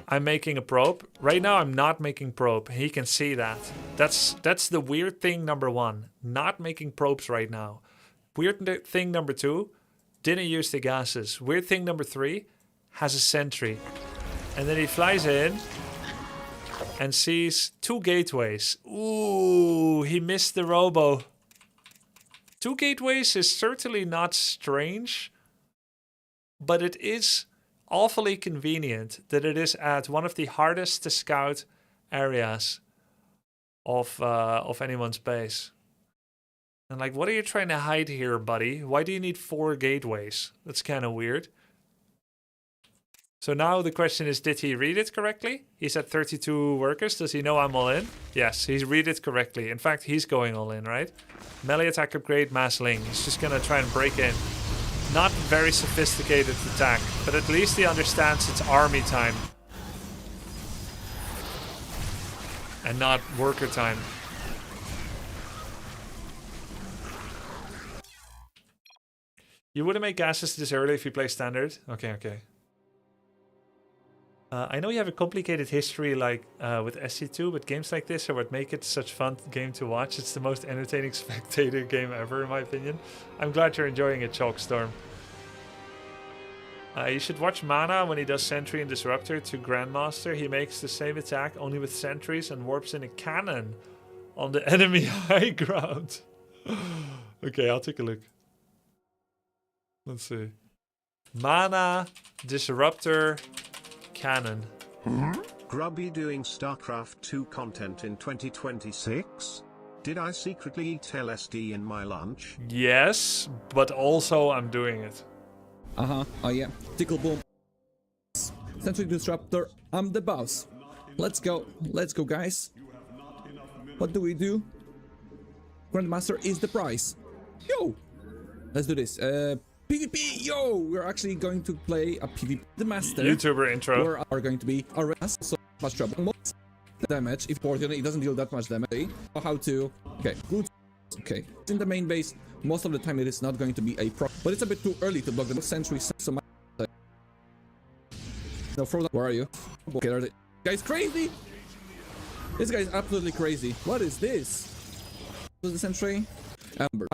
I'm making a probe. Right now, I'm not making probe. He can see that. That's the weird thing number 1. Not making probes right now. Weird thing number 2, didn't use the gases. Weird thing number 3, has a sentry. And then he flies in and sees 2 gateways. Ooh, he missed the robo. 2 gateways is certainly not strange, but it is awfully convenient that it is at one of the hardest to scout areas of anyone's base. And like, what are you trying to hide here, buddy? Why do you need 4 gateways? That's kind of weird. So now the question is, did he read it correctly? He's at 32 workers. Does he know I'm all in? Yes, he's read it correctly. In fact, he's going all in, right? Melee attack upgrade, mass ling. He's just gonna try and break in. Not very sophisticated attack, but at least he understands it's army time. And not worker time. You wouldn't make gases this early if you play standard? Okay, okay. I know you have a complicated history like with SC2, but games like this are what make it such fun game to watch. It's the most entertaining spectator game ever, in my opinion. I'm glad you're enjoying it, Chalkstorm. You should watch Mana when he does Sentry and Disruptor to Grandmaster. He makes the same attack, only with sentries, and warps in a cannon on the enemy high ground. Okay, I'll take a look. Let's see. Mana, Disruptor, Cannon. Grubby doing Starcraft 2 content in 2026? Did I secretly eat LSD in my lunch? Yes, but also I'm doing it. Oh yeah. Tickle boom. Sentry Disruptor, I'm the boss. Let's go guys. What do we do? Grandmaster is the prize. Yo! Let's do this. PvP, yo! We're actually going to play a PvP. The master. YouTuber intro. We are going to be around so much trouble. Most damage, if fortunately it doesn't deal that much damage. How to... Okay, good. Okay, in the main base, most of the time it is not going to be a pro, but it's a bit too early to block the sentry so much. No, Frozen, where are you? Okay, there guy's crazy! This guy's absolutely crazy. What is this? Was the sentry? Amber.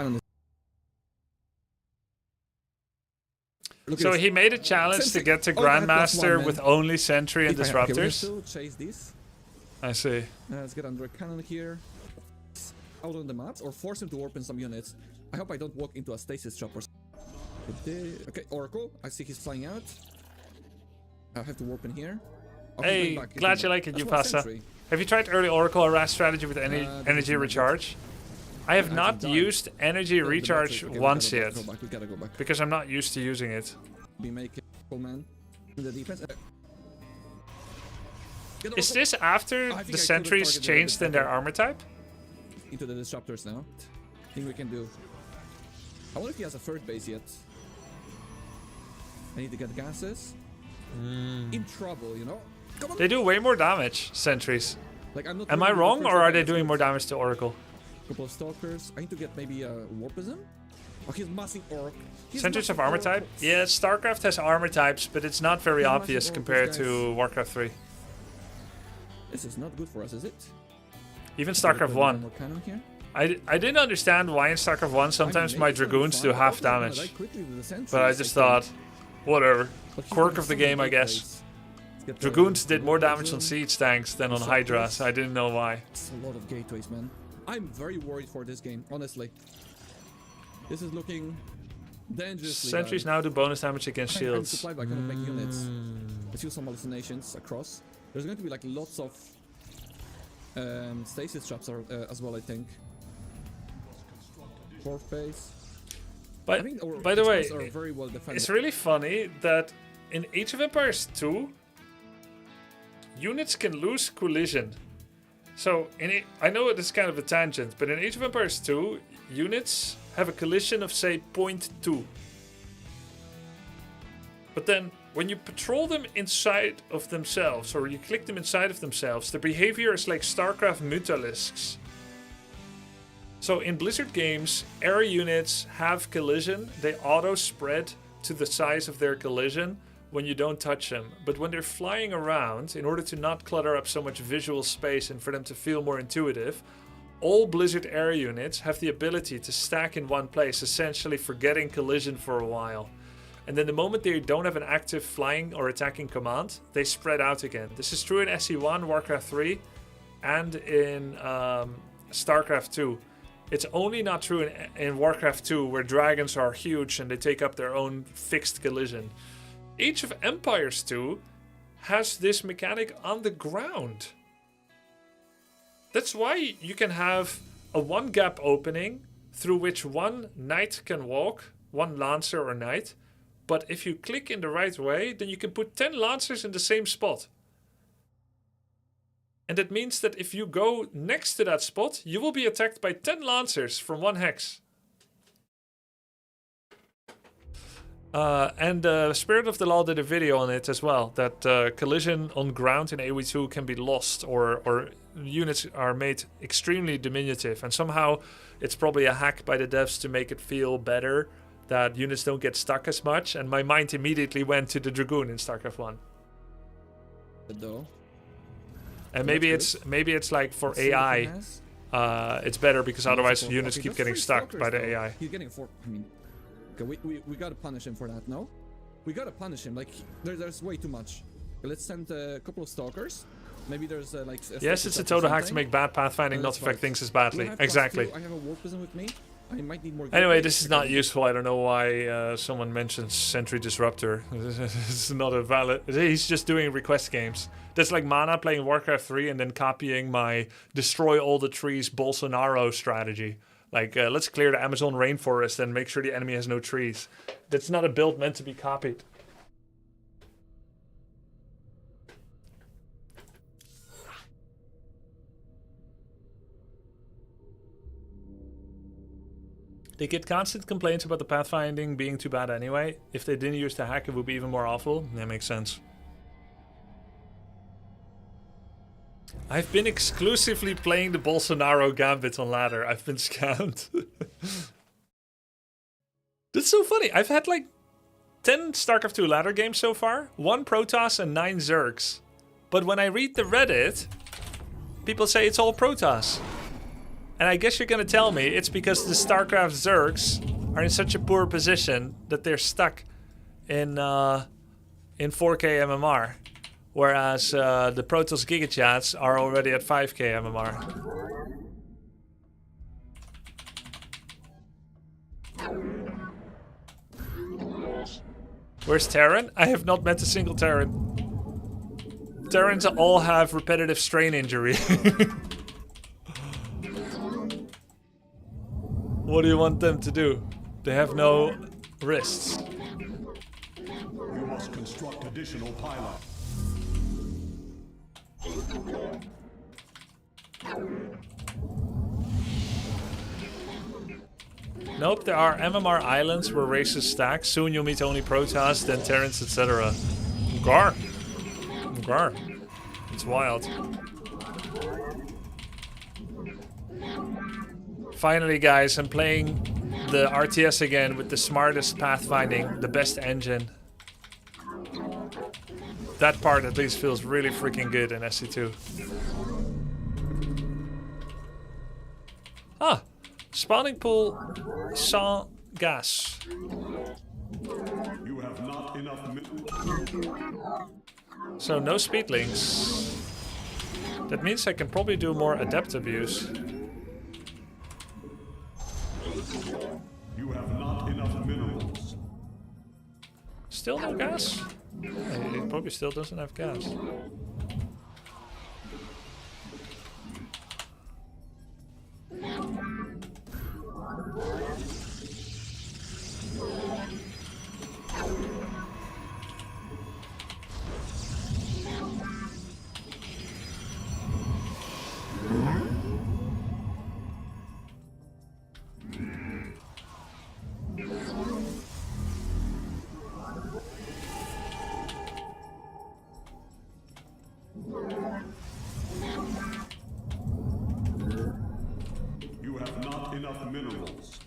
So he made a challenge to get to Grandmaster with only Sentry and Disruptors. Okay, chase this. I see. Let's get under a cannon here. Out on the mats, or force him to warp in some units. I hope I don't walk into a stasis trap or something. Okay, Oracle. I see he's flying out. I have to warp in here. Oh, he's Hey, going back, he's glad going you back. like it, That's you one pasta. sentry. Have you tried early Oracle or RAS strategy with this energy is not recharge? I have Yeah, I not can die. used energy Yeah, the recharge battery. Okay, once we yet gotta go back. We gotta go back. because I'm not used to using it. We make it, full man. In the defense. Get Is Oracle. this after I think I the could've sentries targeted a changed bit in their better. armor type? Into the disruptors now. I think we can do. I wonder if he has a third base yet. I need to get gases. In trouble, you know? Come on! They do way more damage, sentries. Like, I'm not Am I really the wrong, first or one are they that's doing good. more damage to Oracle? Couple of stalkers. I need to get maybe a warpism. Oh, he's massing orc. He's Sentries of massing armor orc. type? Yeah, Starcraft has armor types, but it's not very He's massing obvious orcs, compared guys. to Warcraft 3. This is not good for us, is it? Even Gotta StarCraft put 1. more cannon here. I didn't understand why in StarCraft 1 sometimes my Dragoons do half damage. But I just thought, whatever. Quirk of the game, I guess. Dragoons did more damage on siege tanks than on Hydras. I didn't know why. It's a lot of gateways, man. I'm very worried for this game, honestly. This is looking dangerously Sentries bad. now do bonus damage against I'm shields. supplied by kind of make units. Let's use some hallucinations across. There's going to be like lots of stasis traps as well, I think. Fourth base. But, I think our by the way, expanse are very well defended. it's really funny that in Age of Empires 2, units can lose collision. So, I know it is kind of a tangent, but in Age of Empires 2, units have a collision of, say, 0.2. But then, when you patrol them inside of themselves, or you click them inside of themselves, the behavior is like StarCraft Mutalisks. So in Blizzard games, air units have collision. They auto-spread to the size of their collision when you don't touch them. But when they're flying around, in order to not clutter up so much visual space and for them to feel more intuitive, all Blizzard air units have the ability to stack in one place, essentially forgetting collision for a while. And then the moment they don't have an active flying or attacking command, they spread out again. This is true in SC1, Warcraft 3, and in Starcraft 2. It's only not true in Warcraft 2, where dragons are huge and they take up their own fixed collision. Age of Empires 2 has this mechanic on the ground. That's why you can have a one gap opening through which one knight can walk, one lancer or knight. But if you click in the right way, then you can put 10 lancers in the same spot. And that means that if you go next to that spot, you will be attacked by 10 lancers from one hex. And Spirit of the Law did a video on it as well, that collision on ground in AoE2 can be lost, or units are made extremely diminutive. And somehow it's probably a hack by the devs to make it feel better, that units don't get stuck as much. And my mind immediately went to the Dragoon in StarCraft 1. Though. And maybe it's like for AI, it's better because otherwise units keep getting stuck by the AI. He's getting 4. I mean, okay, we gotta punish him for that. No, we gotta punish him. Like there's way too much. Okay, let's send a couple of stalkers. Maybe there's like. Yes, it's a total hack to make bad pathfinding not affect things as badly. Exactly. I have a warpism with me. I might need more. Anyway, this is not useful. I don't know why someone mentions Sentry Disruptor. It's not a valid. He's just doing request games. That's like Mana playing Warcraft 3 and then copying my destroy all the trees Bolsonaro strategy. Like, let's clear the Amazon rainforest and make sure the enemy has no trees. That's not a build meant to be copied. They get constant complaints about the pathfinding being too bad anyway. If they didn't use the hack, it would be even more awful. That makes sense. I've been exclusively playing the Bolsonaro Gambit on ladder. I've been scammed. That's so funny. I've had like 10 StarCraft 2 ladder games so far. 1 Protoss and 9 Zergs. But when I read the Reddit, people say it's all Protoss. And I guess you're gonna tell me it's because the StarCraft Zergs are in such a poor position that they're stuck in 4K MMR. Whereas the Protoss Gigachats are already at 5K MMR. Where's Terran? I have not met a single Terran. Terrans all have repetitive strain injury. What do you want them to do? They have no wrists. You must construct additional pylons. Nope, there are MMR islands where races stack. Soon you'll meet only Protoss, then Terrans, etc. Gar. Gar. It's wild. Finally, guys, I'm playing the RTS again with the smartest pathfinding, the best engine. That part at least feels really freaking good in SC2. Ah, spawning pool sans gas. You have not enough So no speedlings. That means I can probably do more adept abuse. You have not enough minerals. Still no gas? It probably still doesn't have gas. You have not enough minerals.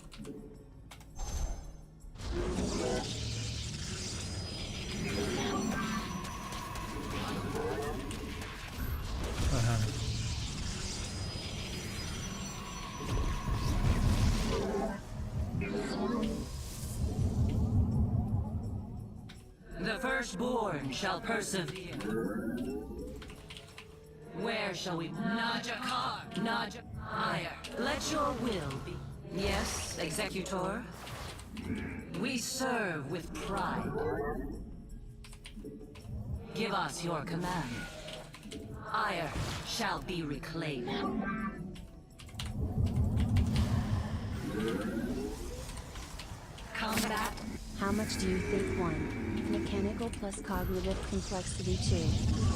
The firstborn shall persevere. Where shall we? Najakar, Najakar. Let your will be. Yes, Executor. We serve with pride. Give us your command. Ire shall be reclaimed. Combat. How much do you think 1? Mechanical plus cognitive complexity 2.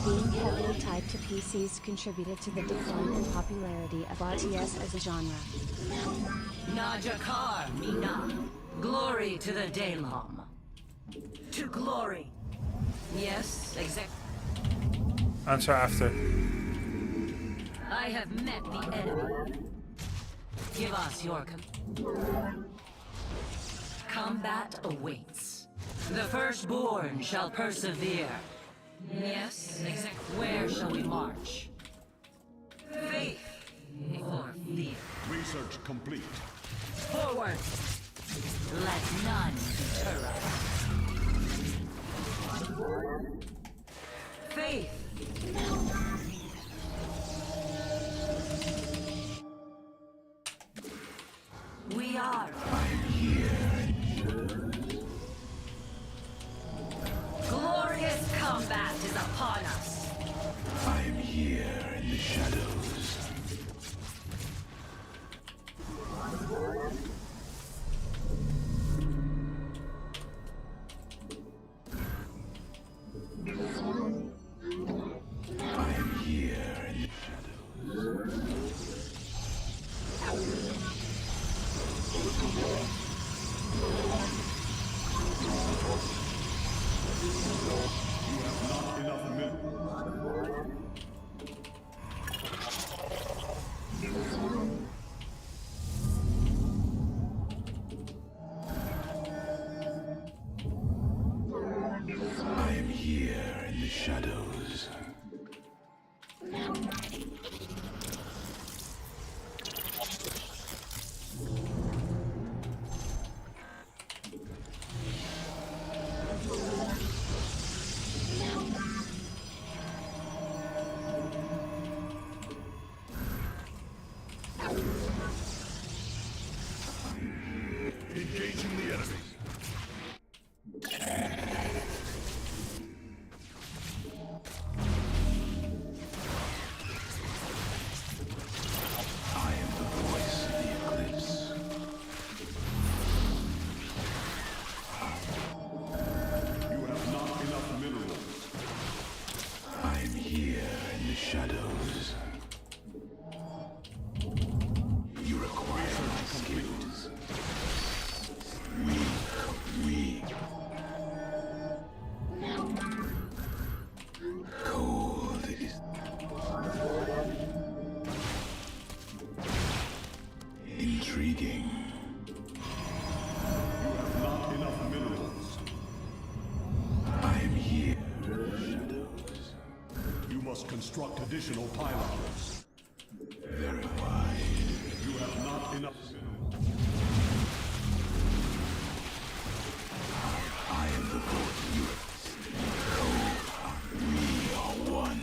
Being heavily tied to PCs contributed to the decline in popularity of RTS as a genre. Najakar Mina. Glory to the Daylom. To glory. Yes, Answer after. I have met the enemy. Give us your combat awaits. The firstborn shall persevere. Yes, where shall we march? Faith or fear? Research complete. Forward! Let none deter us. Faith! We are. Glorious combat is upon us. I am here in the shadows. I am here in the Not enough minerals. I am here in the shadows. Intriguing. You have not enough minerals. I am here. Shadows. You must construct additional pylons. Very wise. You have not enough minerals. I am the voice. You we are one.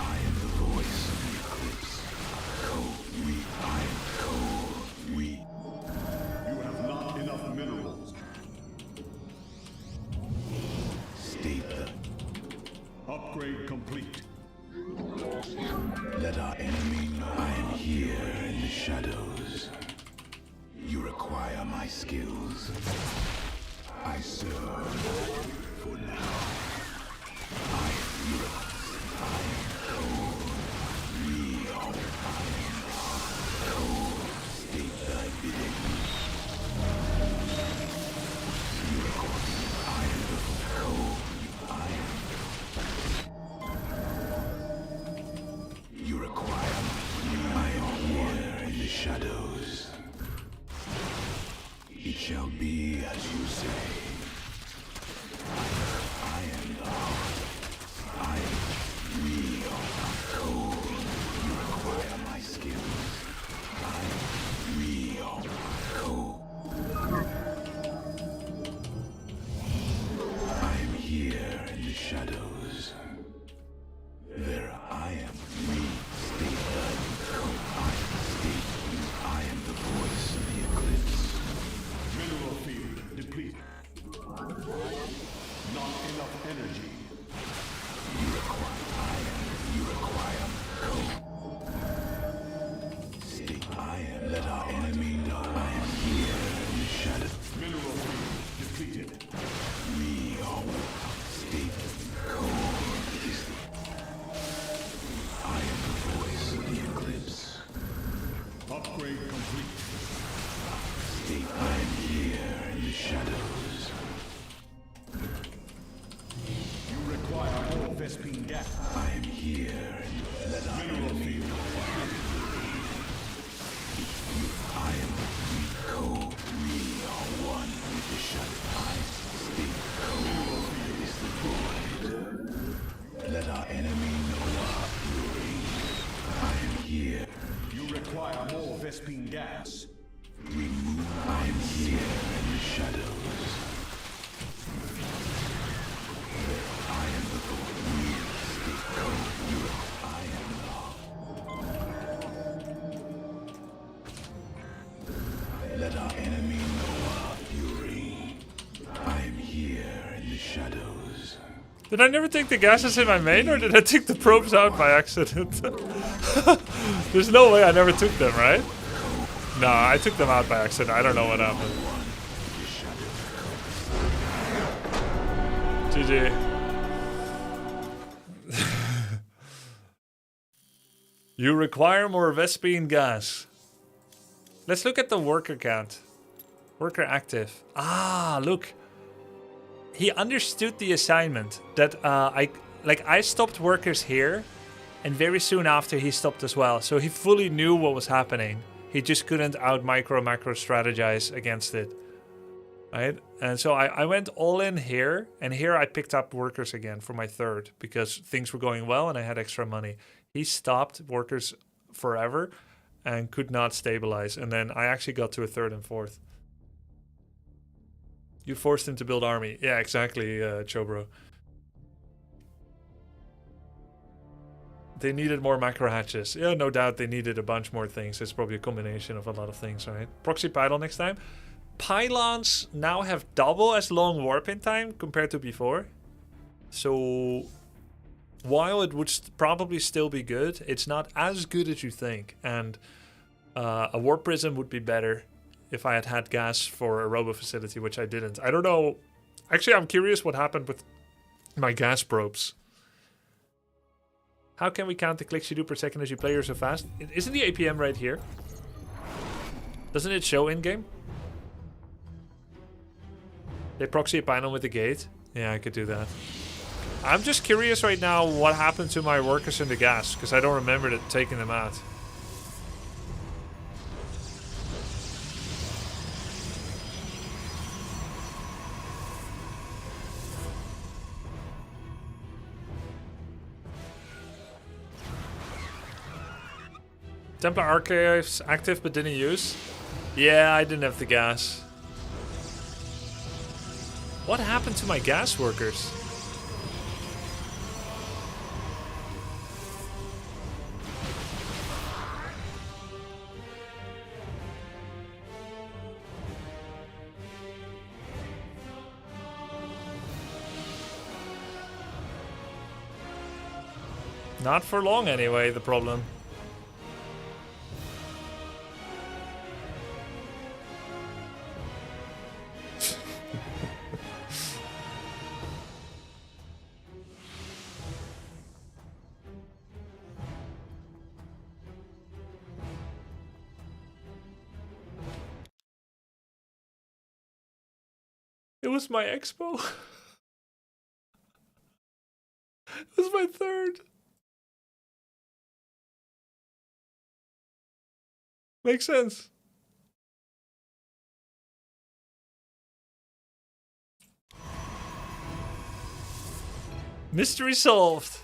I am the voice of the eclipse. I am we. You have not enough minerals. State the. Upgrade complete. Let our enemy know I am here in the shadows. You require my skills. I serve for now. I am yours. I am cold. Real. I am cold. State thy bidding. You require. I am the cold. You require. I am here in the shadows. It shall be as you say. I am the heart. I am real. Cold. You require my skills. I am real. Cold. I am here in the shadows. There I am. We state that. I state you. I am the voice of the eclipse. Mineral field depleted. Not enough energy. You require state I am. Let our enemy know I am here in the shadow. Mineral field depleted. We are state cold. I am the voice of the eclipse. Upgrade complete. State I am here in the shadows. You require more Vespine gas. I am here. Let our Mineral field. I am cold. We are one with the shadow. I state cold is the void. Let our enemy know our fury. I am here. You require more Vespine gas. Remove. I am here in the shadows. I am the void. We state cold. I am the. Let our enemy know our fury. I am here in the shadows. Did I never take the gases in my main, or did I take the probes out by accident? There's no way I never took them, right? No, I took them out by accident. I don't know what happened. GG. You require more Vespine gas. Let's look at the worker count. Worker active. Ah, look. He understood the assignment that I stopped workers here, and very soon after he stopped as well. So he fully knew what was happening. He just couldn't out macro strategize against it. Right? And so I went all in here, and here I picked up workers again for my third because things were going well and I had extra money. He stopped workers forever and could not stabilize. And then I actually got to a third and fourth. You forced him to build army. Yeah, exactly, Chobro. They needed more macro hatches. Yeah, no doubt they needed a bunch more things. It's probably a combination of a lot of things, right? Proxy pylon next time. Pylons now have double as long warp-in time compared to before. So while it would probably still be good, it's not as good as you think. And a warp prism would be better if I had had gas for a robo facility, which I didn't. I don't know. Actually, I'm curious what happened with my gas probes. How can we count the clicks you do per second as you play so fast? Isn't the APM right here? Doesn't it show in-game? They proxy a pylon with the gate. Yeah, I could do that. I'm just curious right now what happened to my workers in the gas, because I don't remember taking them out. Templar Archives active but didn't use? Yeah, I didn't have the gas. What happened to my gas workers? Not for long anyway, the problem. It was my expo. It was my third. Makes sense. Mystery solved.